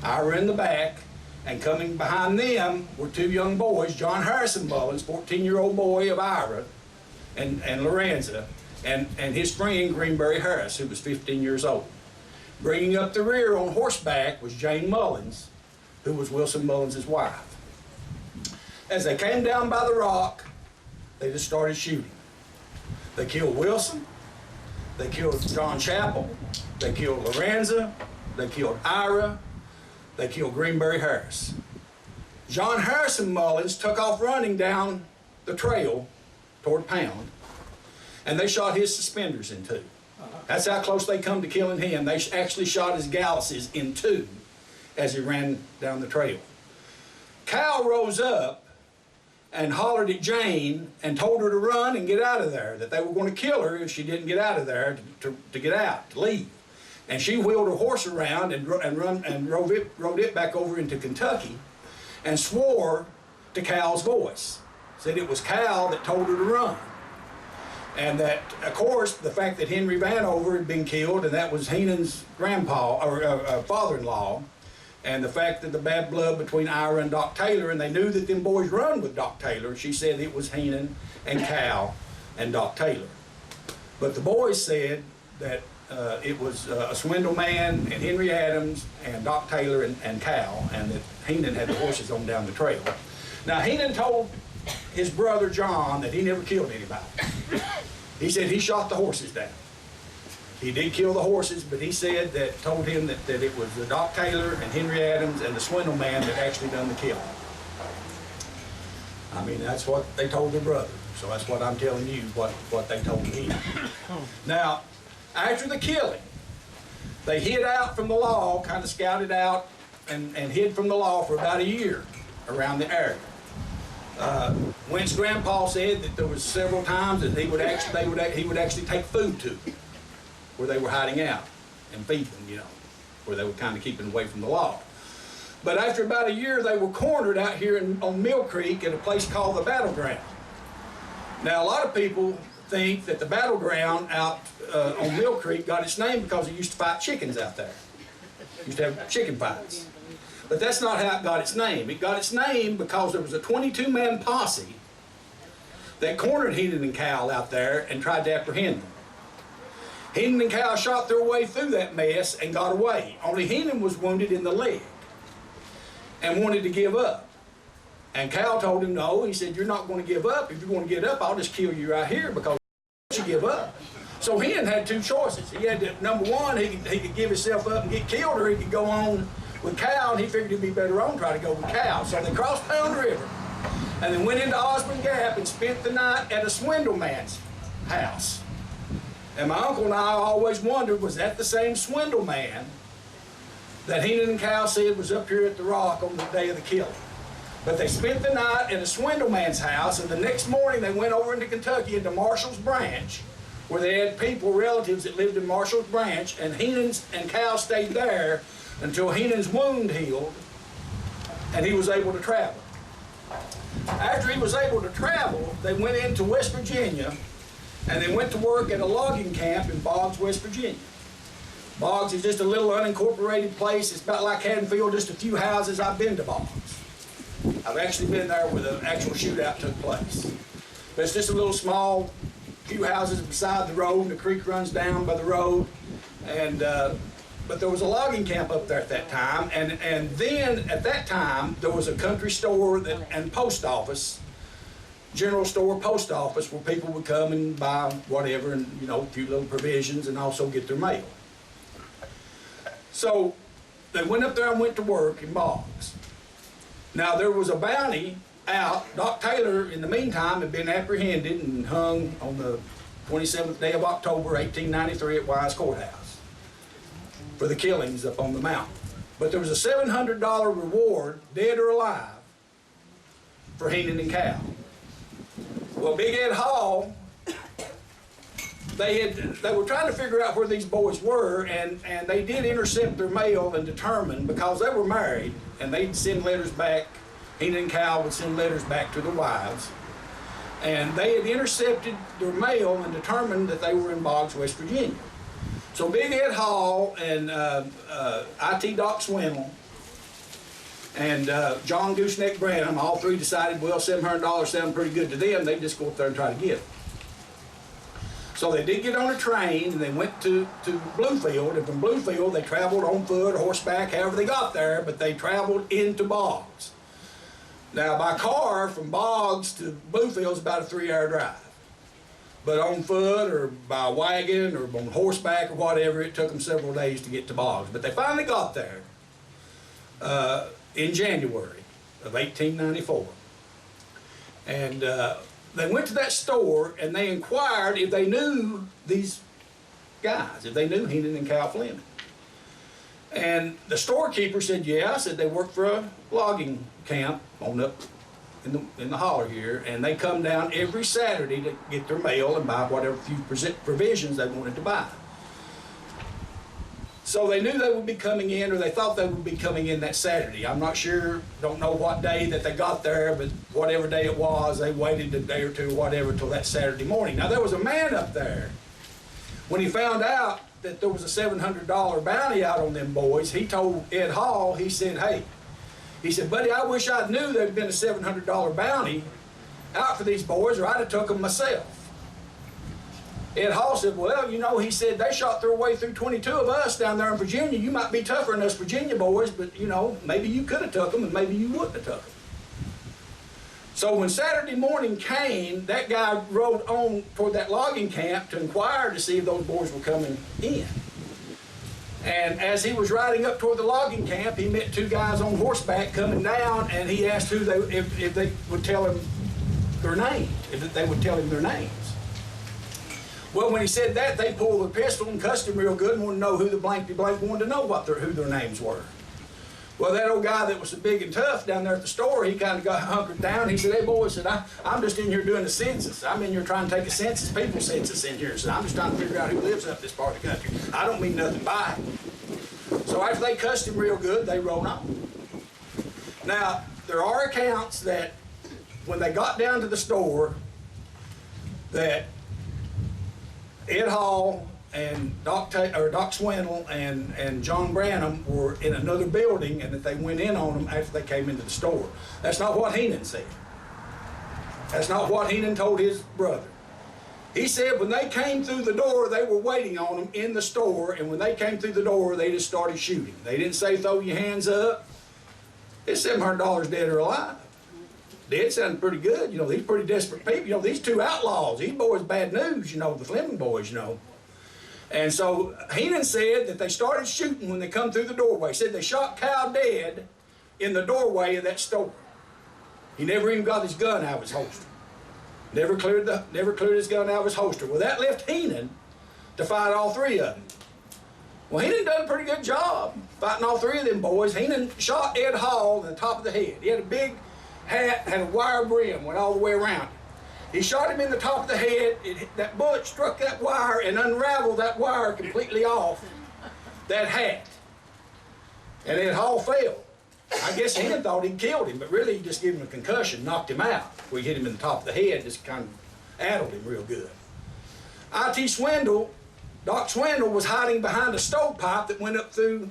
Ira in the back, and coming behind them were 2 young boys, John Harrison Mullins, 14-year-old boy of Ira, and Lorenza, and his friend Greenberry Harris, who was 15 years old. Bringing up the rear on horseback was Jane Mullins, who was Wilson Mullins' wife. As they came down by the rock, they just started shooting. They killed Wilson, they killed John Chappell, they killed Lorenza, they killed Ira, they killed Greenberry Harris. John Harrison Mullins took off running down the trail toward Pound, and they shot his suspenders in 2. That's how close they come to killing him. They actually shot his galluses in 2 as he ran down the trail. Cal rose up and hollered at Jane and told her to run and get out of there, that they were going to kill her if she didn't get out of there to get out, to leave. And she wheeled her horse around and rode it back over into Kentucky and swore to Cal's voice. Said it was Cal that told her to run. And that, of course, the fact that Henry Vanover had been killed, and that was Heenan's grandpa, or father-in-law, and the fact that the bad blood between Ira and Doc Taylor, and they knew that them boys run with Doc Taylor, she said it was Heenan and Cal and Doc Taylor. But the boys said that it was a swindle man and Henry Adams and Doc Taylor and Cal, and that Heenan had the horses on down the trail. Now, Heenan told his brother John that he never killed anybody. He said he shot the horses down. He did kill the horses, but he said that, told him that it was the Doc Taylor and Henry Adams and the swindle man that actually done the killing. I mean, that's what they told their brother. So that's what I'm telling you, what they told me. Now, after the killing, they hid out from the law, kind of scouted out and hid from the law for about a year around the area. Wentz grandpa said that there was several times that he would actually take food to them, where they were hiding out, and feed them, you know, where they were kind of keeping away from the law. But after about a year, they were cornered out here on Mill Creek at a place called the Battleground. Now, a lot of people think that the Battleground out on Mill Creek got its name because it used to fight chickens out there. It used to have chicken fights. But that's not how it got its name. It got its name because there was a 22-man posse that cornered Heenan and Cal out there and tried to apprehend them. Heenan and Cal shot their way through that mess and got away. Only Heenan was wounded in the leg and wanted to give up. And Cal told him no. He said, "You're not going to give up. If you're going to get up, I'll just kill you right here because you give up." So Heenan had 2 choices. He had to, number one, he could give himself up and get killed, or he could go on with Cal, and he figured it'd be better on try to go with Cal. So they crossed Pound River and then went into Osborne Gap and spent the night at a swindle man's house. And my uncle and I always wondered, was that the same swindle man that Heenan and Cal said was up here at the rock on the day of the killing? But they spent the night at a swindle man's house, and the next morning they went over into Kentucky into Marshall's Branch, where they had people, relatives that lived in Marshall's Branch, and Heenan and Cal stayed there until Heenan's wound healed and he was able to travel. After he was able to travel, they went into West Virginia and they went to work at a logging camp in Boggs, West Virginia. Boggs is just a little unincorporated place. It's about like Haddonfield, just a few houses. I've been to Boggs. I've actually been there where the actual shootout took place. But it's just a little small, few houses beside the road, and the creek runs down by the road. And but there was a logging camp up there at that time, and then at that time there was a country store and post office, general store, post office, where people would come and buy whatever, and you know, a few little provisions, and also get their mail. So they went up there and went to work in Boggs. Now there was a bounty out. Doc Taylor, in the meantime, had been apprehended and hung on the 27th day of October, 1893 at Wise Courthouse for the killings up on the mountain. But there was a $700 reward, dead or alive, for Heenan and Cal. Well, Big Ed Hall, they were trying to figure out where these boys were, and they did intercept their mail and determine, because they were married, and they'd send letters back. Heenan and Cal would send letters back to their wives, and they had intercepted their mail and determined that they were in Boggs, West Virginia. So Big Ed Hall and IT Doc Swindle and John Gooseneck Branham, all three decided, well, $700 sounded pretty good to them. They'd just go up there and try to get it. So they did get on a train, and they went to Bluefield, and from Bluefield they traveled on foot or horseback, however they got there, but they traveled into Boggs. Now by car from Boggs to Bluefield is about a 3-hour drive. But on foot or by wagon or on horseback or whatever, it took them several days to get to Boggs. But they finally got there in January of 1894. And they went to that store and they inquired if they knew these guys, if they knew Heenan and Cal Fleming. And the storekeeper said, yeah, said they worked for a logging camp on up in the holler here, and they come down every Saturday to get their mail and buy whatever few provisions they wanted to buy. So they knew they would be coming in, or they thought they would be coming in that Saturday. I'm not sure, don't know what day that they got there, but whatever day it was, they waited a day or two or whatever till that Saturday morning. Now there was a man up there. When he found out that there was a $700 bounty out on them boys, he told Ed Hall, he said, hey, he said, buddy, I wish I knew there'd been a $700 bounty out for these boys, or I'd have took them myself. Ed Hall said, well, you know, he said, they shot their way through 22 of us down there in Virginia. You might be tougher than us Virginia boys, but, you know, maybe you could have took them and maybe you wouldn't have took them. So when Saturday morning came, that guy rode on toward that logging camp to inquire to see if those boys were coming in. And as he was riding up toward the logging camp, he met two guys on horseback coming down, and he asked if they would tell him their names, if they would tell him their names. Well, when he said that, they pulled their pistol and cussed him real good and wanted to know who the blankety blank wanted to know who their names were. Well, that old guy that was so big and tough down there at the store, he kind of got hunkered down. He said, hey, boys, said, I'm just in here doing the census. I'm in here trying to take a census, people census in here. So I'm just trying to figure out who lives up this part of the country. I don't mean nothing by it. So after they cussed him real good, they rode on. Now, there are accounts that when they got down to the store, that Ed Hall and Doc Swindle and John Branham were in another building, and that they went in on them after they came into the store. That's not what Heenan said. That's not what Heenan told his brother. He said when they came through the door, they were waiting on them in the store, and when they came through the door, they just started shooting. They didn't say throw your hands up. It's $700 dead or alive. Dead sounded pretty good. You know, these pretty desperate people. You know, these two outlaws, these boys bad news, you know, the Fleming boys, you know. And so Heenan said that they started shooting when they come through the doorway. He said they shot Cal dead in the doorway of that store. He never even got his gun out of his holster. Never cleared his gun out of his holster. Well, that left Heenan to fight all three of them. Well, Heenan done a pretty good job fighting all three of them boys. Heenan shot Ed Hall in the top of the head. He had a big hat, had a wire brim, went all the way around it. He shot him in the top of the head. That bullet struck that wire and unraveled that wire completely off that hat. And Ed Hall fell. I guess Heenan thought he'd killed him, but really he just gave him a concussion, knocked him out. We hit him in the top of the head, just kind of addled him real good. IT Swindle, Doc Swindle was hiding behind a stovepipe that went up through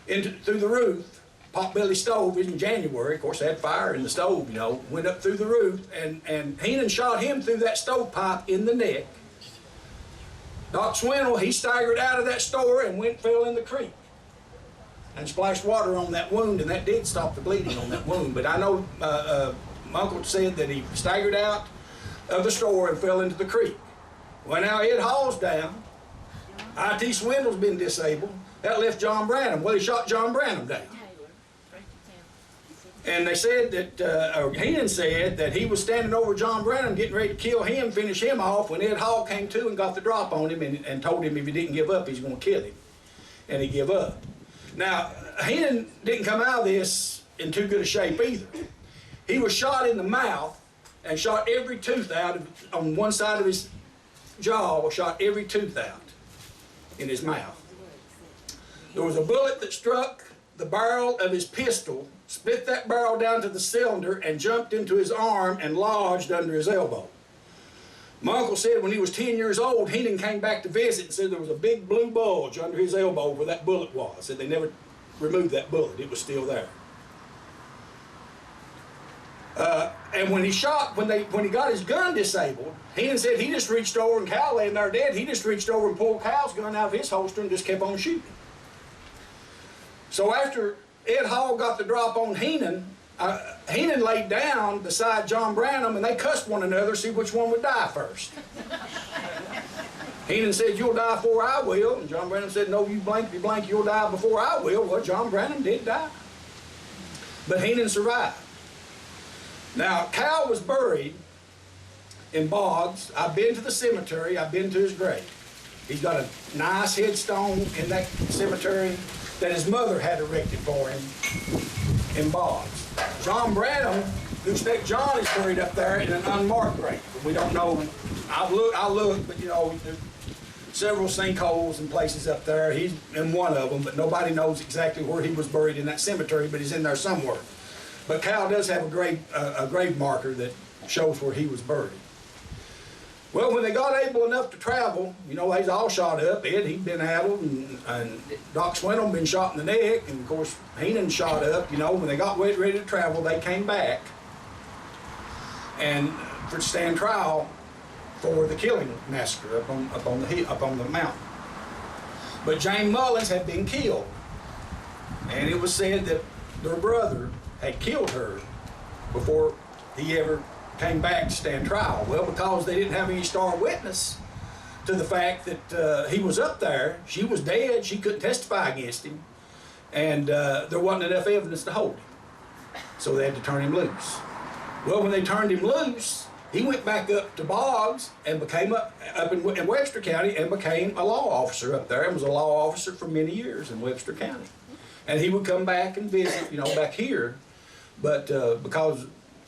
the roof, potbelly stove in January. Of course, they had fire in the stove, you know, went up through the roof, and Heenan shot him through that stovepipe in the neck. Doc Swindle, he staggered out of that store and fell in the creek and splashed water on that wound, and that did stop the bleeding on that wound. But I know my uncle said that he staggered out of the store and fell into the creek. Well, now Ed Hall's down. I.T. Swindle's been disabled. That left John Branham. Well, he shot John Branham down. And they said that, or Heenan said that he was standing over John Branham getting ready to kill him, finish him off, when Ed Hall came to and got the drop on him and told him if he didn't give up, he's going to kill him. And he gave up. Now, Heenan didn't come out of this in too good a shape either. He was shot in the mouth and shot every tooth out on one side of his jaw, shot every tooth out in his mouth. There was a bullet that struck the barrel of his pistol, split that barrel down to the cylinder, and jumped into his arm and lodged under his elbow. My uncle said when he was 10 years old, Heenan came back to visit and said there was a big blue bulge under his elbow where that bullet was. Said they never removed that bullet. It was still there. And when he shot, when he got his gun disabled, Heenan said he just reached over, and Cal laying there dead, he just reached over and pulled Cal's gun out of his holster and just kept on shooting. So after Ed Hall got the drop on Heenan, Heenan laid down beside John Branham, and they cussed one another to see which one would die first. Heenan said, "You'll die before I will," and John Branham said, "No, you blank, you'll die before I will." Well, John Branham did die, but Heenan survived. Now, Cal was buried in Boggs. I've been to the cemetery. I've been to his grave. He's got a nice headstone in that cemetery that his mother had erected for him in Boggs. John Branham, Gooseneck John, is buried up there in an unmarked grave. We don't know. I'll look, but you know, there's several sinkholes and places up there. He's in one of them, but nobody knows exactly where he was buried in that cemetery, but he's in there somewhere. But Cal does have a grave marker that shows where he was buried. Well, when they got able enough to travel, you know, they was all shot up. Ed, he'd been addled, and Doc Swindle been shot in the neck, and of course, Heenan shot up. You know, when they got ready to travel, they came back and to stand trial for the killing massacre up on the mountain. But Jane Mullins had been killed, and it was said that their brother had killed her before he ever came back to stand trial. Well, because they didn't have any star witness to the fact that he was up there, she was dead, she couldn't testify against him, and there wasn't enough evidence to hold him. So they had to turn him loose. Well, when they turned him loose, he went back up to Boggs and became up in Webster County and became a law officer up there, and was a law officer for many years in Webster County. And he would come back and visit, you know, back here, but because,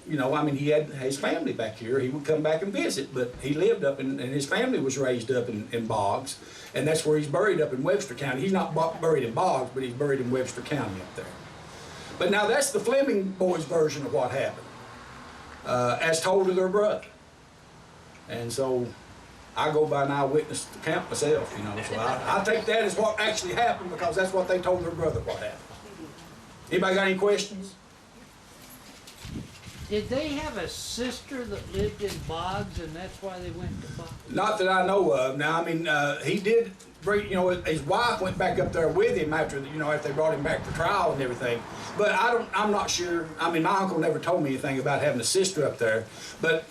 you know, I mean, he had his family back here, he would come back and visit, but he lived up in, and his family was raised up in Boggs, and that's where he's buried up in Webster County. He's not buried in Boggs, but he's buried in Webster County up there. But now that's the Fleming boys' version of what happened, as told to their brother. And so I go by an eyewitness account myself, you know, so I take that as what actually happened, because that's what they told their brother what happened. Anybody got any questions? Did they have a sister that lived in Boggs, and that's why they went to Boggs? Not that I know of. Now, I mean, he did bring, you know, his wife went back up there with him after, you know, after they brought him back for trial and everything. But I'm not sure. I mean, my uncle never told me anything about having a sister up there. But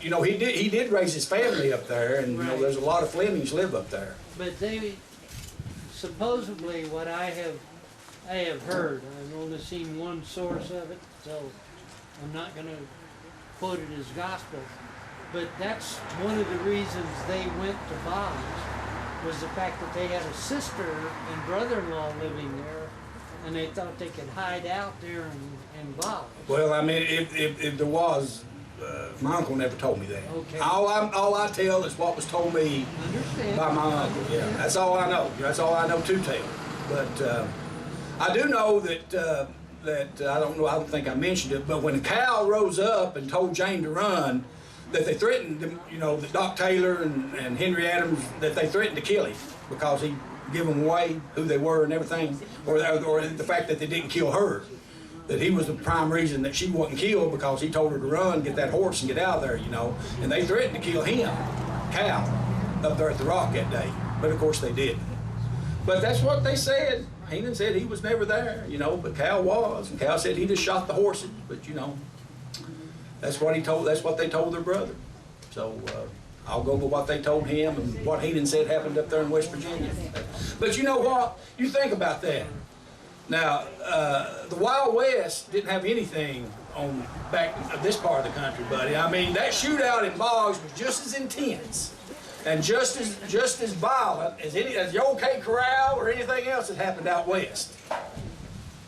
you know, he did raise his family up there, and you know, there's a lot of Flemings live up there. But they, supposedly, what I have heard, I've only seen one source of it, so I'm not going to quote it as gospel, but that's one of the reasons they went to Boggs, was the fact that they had a sister and brother-in-law living there, and they thought they could hide out there in Boggs. Well, I mean, if there was, my uncle never told me that. Okay. All I tell is what was told me by my uncle. Yeah, that's all I know. That's all I know to tell. But I do know that I don't think I mentioned it, but when Cal rose up and told Jane to run, that they threatened them, you know, that Doc Taylor and Henry Adams, that they threatened to kill him because he give them away, who they were and everything, or the fact that they didn't kill her. That he was the prime reason that she wasn't killed because he told her to run, get that horse, and get out of there, you know. And they threatened to kill him, Cal, up there at the rock that day. But of course they didn't. But that's what they said. Heenan said he was never there, you know, but Cal was. And Cal said he just shot the horses. But you know, that's what he told. That's what they told their brother. So I'll go with what they told him and what Heenan said happened up there in West Virginia. But you know what? You think about that. Now, the Wild West didn't have anything on back this part of the country, buddy. I mean, that shootout in Boggs was just as intense and just as violent as the OK Corral or anything else that happened out west.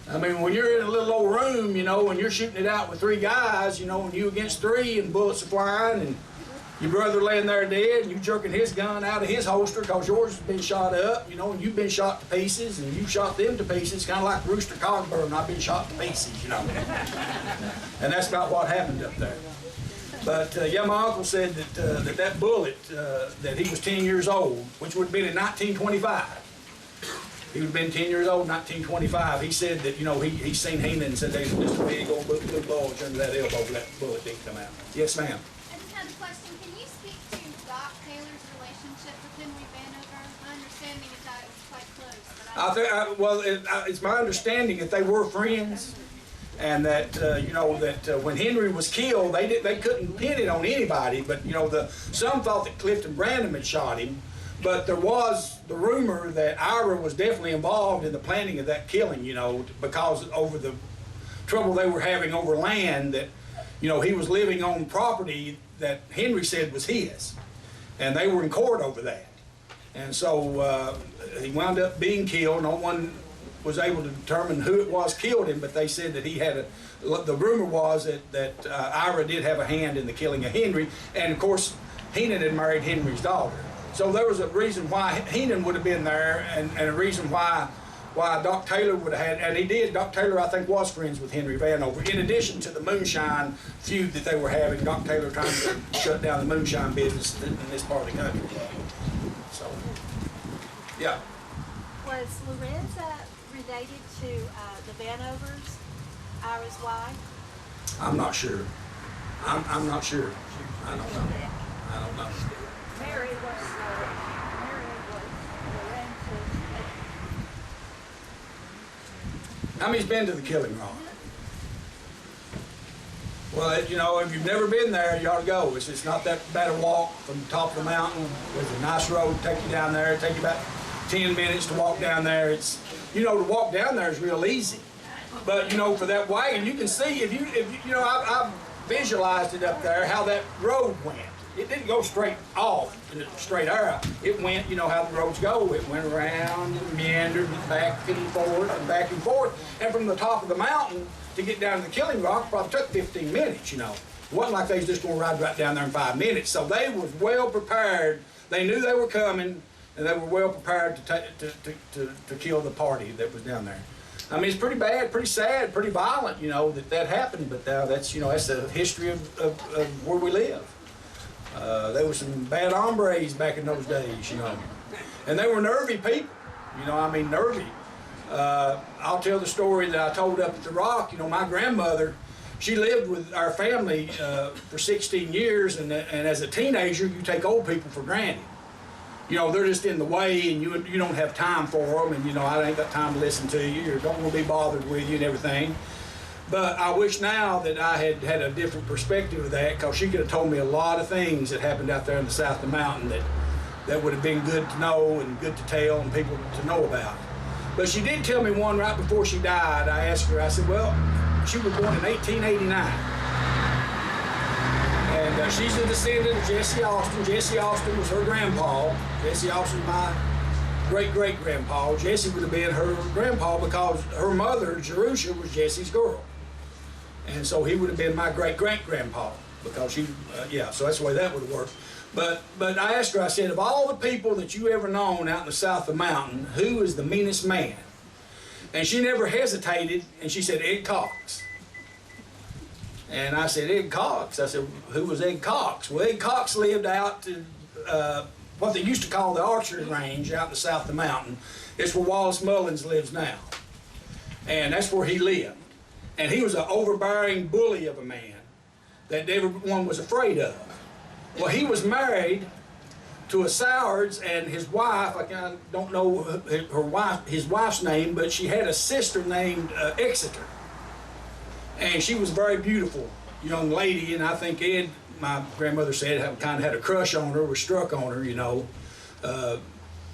I mean, when you're in a little old room, you know, and you're shooting it out with 3 guys, you know, and you against 3 and bullets are flying and your brother laying there dead and you jerking his gun out of his holster because yours has been shot up, you know, and you've been shot to pieces and you shot them to pieces, kind of like Rooster Cogburn, I've been shot to pieces, you know. And that's about what happened up there. But yeah, my uncle said that that bullet, that he was 10 years old, which would have been in 1925. He would have been 10 years old in 1925. He said that, you know, he's seen Heenan and said there's just a big old blue bulge under that elbow where that bullet didn't come out. Yes, ma'am. I just had a question. Can you speak to Doc Taylor's relationship with Henry Vanover? My understanding is that it was quite close. But It's my understanding that they were friends, and that you know that when Henry was killed, they couldn't pin it on anybody. But you know, some thought that Clifton Branham had shot him, but there was the rumor that Ira was definitely involved in the planning of that killing. You know, because over the trouble they were having over land that, you know, he was living on property that Henry said was his, and they were in court over that. And so he wound up being killed. No one was able to determine who it was killed him, but they said that he had the rumor was that Ira did have a hand in the killing of Henry, and of course Heenan had married Henry's daughter. So there was a reason why Heenan would have been there, and a reason why Doc Taylor would have had, and he did. Doc Taylor, I think, was friends with Henry Vanover. In addition to the moonshine feud that they were having, Doc Taylor trying to shut down the moonshine business in this part of the country. So, yeah. was Lorenza related to the Vanovers, Ira's wife? I'm not sure. I'm not sure. I don't know. I don't know. Mary was How many's been to the Killing Rock? Well, you know, if you've never been there, you ought to go. It's not that bad a walk from the top of the mountain. There's a nice road to take you down there. It'll take you about 10 minutes to walk down there. It's, you know, to walk down there is real easy. But, you know, for that wagon, you can see, if you know, I've visualized it up there, how that road went. It didn't go straight off in a straight arrow. It went, you know how the roads go. It went around and meandered back and forth and back and forth. And from the top of the mountain to get down to the Killing Rock probably took 15 minutes, you know. It wasn't like they was just going to ride right down there in 5 minutes. So they was well prepared. They knew they were coming, and they were well prepared to kill the party that was down there. I mean, it's pretty bad, pretty sad, pretty violent, you know, that happened. But that's, you know, that's the history of where we live. There were some bad hombres back in those days, you know. And they were nervy people, you know, I mean, nervy. I'll tell the story that I told up at the Rock. You know, my grandmother, she lived with our family for 16 years, and as a teenager, you take old people for granted. You know, they're just in the way, and you don't have time for them, and, you know, I ain't got time to listen to you, or don't want to be bothered with you and everything. But I wish now that I had a different perspective of that, because she could have told me a lot of things that happened out there in the south of the mountain that would have been good to know and good to tell and people to know about. But she did tell me one right before she died. I asked her, I said, well, she was born in 1889. And she's a descendant of Jesse Austin. Jesse Austin was her grandpa. Jesse Austin was my great-great-grandpa. Jesse would have been her grandpa because her mother, Jerusha, was Jesse's girl. And so he would have been my great-great-grandpa because she, yeah, so that's the way that would have worked. But I asked her, I said, of all the people that you ever known out in the south of the mountain, who is the meanest man? And she never hesitated, and she said, Ed Cox. And I said, Ed Cox? I said, who was Ed Cox? Well, Ed Cox lived out to what they used to call the archery range out in the south of the mountain. It's where Wallace Mullins lives now. And that's where he lived. And he was an overbearing bully of a man that everyone was afraid of. Well, he was married to a Sowards, and his wife, I don't know his wife's name, but she had a sister named Exeter. And she was a very beautiful young lady, and I think Ed, my grandmother said, kind of had a crush on her, was struck on her, you know,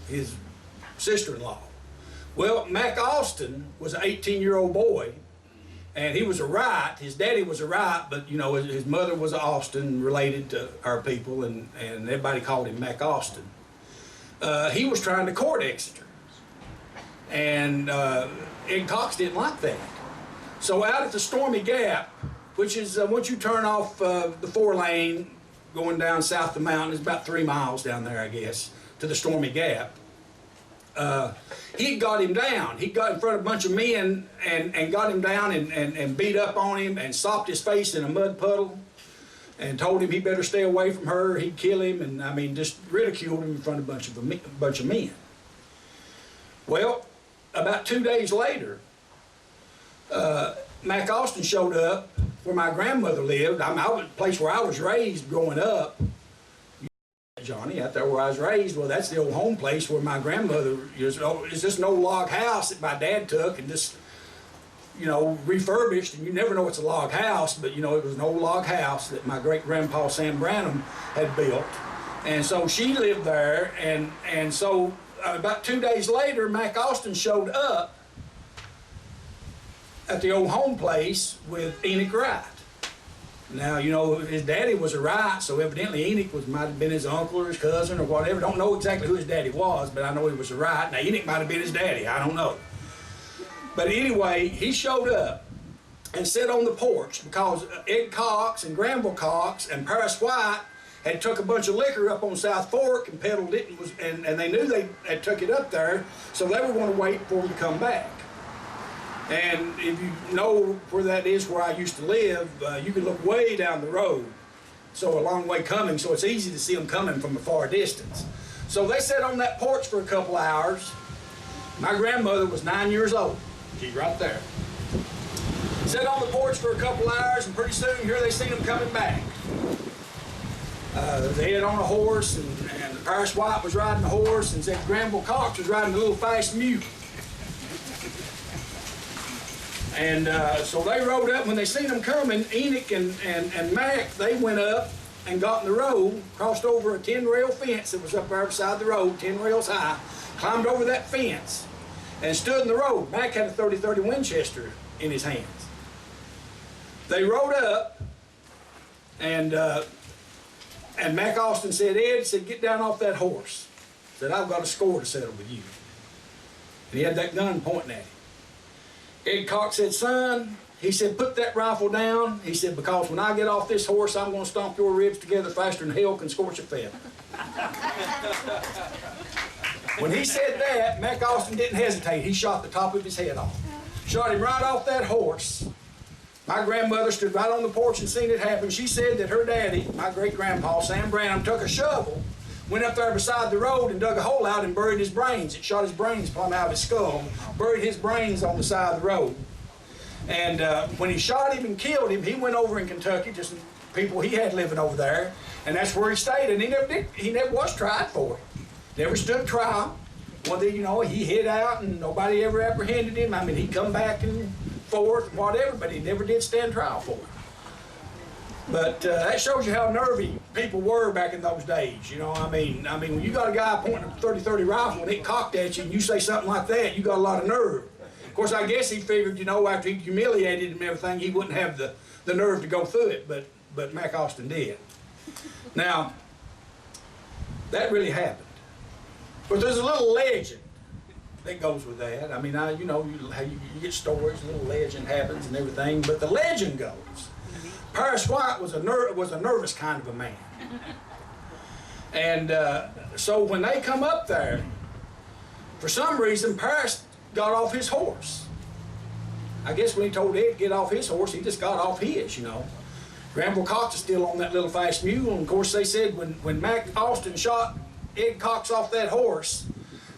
his sister-in-law. Well, Mac Austin was an 18-year-old boy, and he was a Wright. His daddy was a Wright, but, you know, his mother was an Austin, related to our people, and everybody called him Mac Austin. He was trying to court Exeter, and Ed Cox didn't like that. So out at the Stormy Gap, which is once you turn off the 4-lane going down south of the mountain, it's about 3 miles down there, I guess, to the Stormy Gap. He got him down. He got in front of a bunch of men and got him down and beat up on him and sopped his face in a mud puddle and told him he better stay away from her, he'd kill him, and I mean just ridiculed him in front of a bunch of men. Well, about 2 days later, Mac Austin showed up where my grandmother lived. I mean, the place where I was raised growing up. Johnny, out there where I was raised, well, that's the old home place where my grandmother is. It's just an old log house that my dad took and just, you know, refurbished, and you never know it's a log house, but, you know, it was an old log house that my great-grandpa Sam Branham had built. And so she lived there, and so about 2 days later, Mac Austin showed up at the old home place with Enoch Wright. Now, you know, his daddy was a Wright, so evidently Enoch might have been his uncle or his cousin or whatever. Don't know exactly who his daddy was, but I know he was a Wright. Now, Enoch might have been his daddy. I don't know. But anyway, he showed up and sat on the porch because Ed Cox and Granville Cox and Paris White had took a bunch of liquor up on South Fork and peddled it, and they knew they had took it up there, so they were going to wait for him to come back. And if you know where that is, where I used to live, you can look way down the road, so a long way coming, so it's easy to see them coming from a far distance. So they sat on that porch for a couple hours. My grandmother was 9 years old. She's right there. Sat on the porch for a couple hours, and pretty soon here they seen them coming back. They had on a horse, and Paris White was riding the horse, and said Granville Cox was riding a little fast mule. And so they rode up. When they seen them coming, Enoch and Mac, they went up and got in the road, crossed over a 10-rail fence that was up there beside the road, 10 rails high, climbed over that fence, and stood in the road. Mac had a 30-30 Winchester in his hands. They rode up, and Mac Austin said, Ed, said, get down off that horse. Said, I've got a score to settle with you. And he had that gun pointing at him. Ed Cox said, son, he said, put that rifle down. He said, because when I get off this horse, I'm going to stomp your ribs together faster than hell can scorch a feather. When he said that, Mac Austin didn't hesitate. He shot the top of his head off. Shot him right off that horse. My grandmother stood right on the porch and seen it happen. She said that her daddy, my great-grandpa, Sam Branham, took a shovel, went up there beside the road and dug a hole out and buried his brains. It shot his brains plumb out of his skull, buried his brains on the side of the road. And when he shot him and killed him, he went over in Kentucky to some people he had living over there, and that's where he stayed. And he never was tried for it. Never stood trial. One day, you know, he hid out and nobody ever apprehended him. I mean, he'd come back and forth and whatever, but he never did stand trial for it. But that shows you how nervy people were back in those days. You know, I mean, when you got a guy pointing a 30-30 rifle and it cocked at you and you say something like that, you got a lot of nerve. Of course, I guess he figured, you know, after he humiliated him and everything, he wouldn't have the nerve to go through it, but Mac Austin did. Now, that really happened. But there's a little legend that goes with that. I mean, you know, you get stories, a little legend happens and everything, but the legend goes, Paris White was a nervous kind of a man. And so when they come up there, for some reason, Paris got off his horse. I guess when he told Ed to get off his horse, he just got off his, you know. Granville Cox is still on that little fast mule, and of course they said when Mac Austin shot Ed Cox off that horse,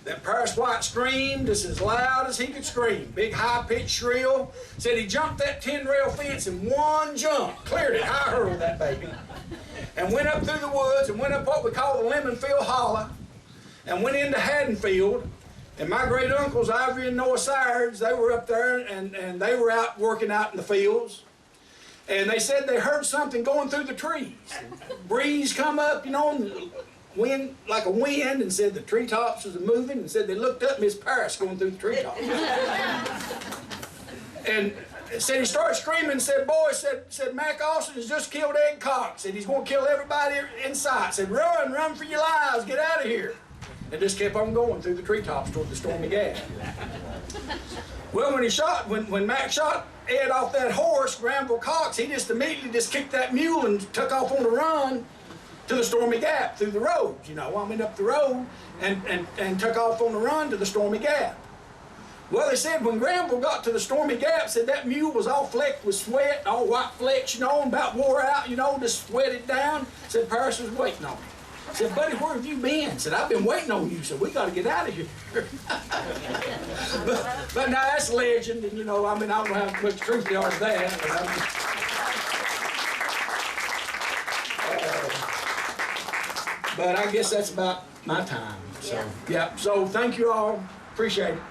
that Paris White screamed just as loud as he could scream. Big high-pitched shrill. Said he jumped that 10-rail fence in one jump, cleared it, high hurled that baby, and went up through the woods and went up what we call the Lemonfield Hollow, and went into Haddonfield. And my great uncles, Ivory and Noah Sirds, they were up there and they were out working out in the fields. And they said they heard something going through the trees. Breeze come up, you know, and wind, like a wind, and said the treetops was moving, and said they looked up Miss Paris going through the treetops. And said he started screaming, said, boys, said Mac Austin has just killed Ed Cox. Said he's going to kill everybody in sight. Said, run for your lives, get out of here. And just kept on going through the treetops toward the Stormy Gap. Well, when Mac shot Ed off that horse, Granville Cox, he just immediately just kicked that mule and took off on the run to the Stormy Gap through the roads, you know, I mean up the road, and took off on the run to the Stormy Gap. Well, they said when Granville got to the Stormy Gap, said that mule was all flecked with sweat, all white flecks, you know, and about wore out, you know, just sweated down. Said Paris was waiting on me. Said, buddy, where have you been? Said, I've been waiting on you, so we got to get out of here. but now that's legend, and you know, I mean, I don't know how much truth there is there. But I guess that's about my time. So, yeah. So thank you all. Appreciate it.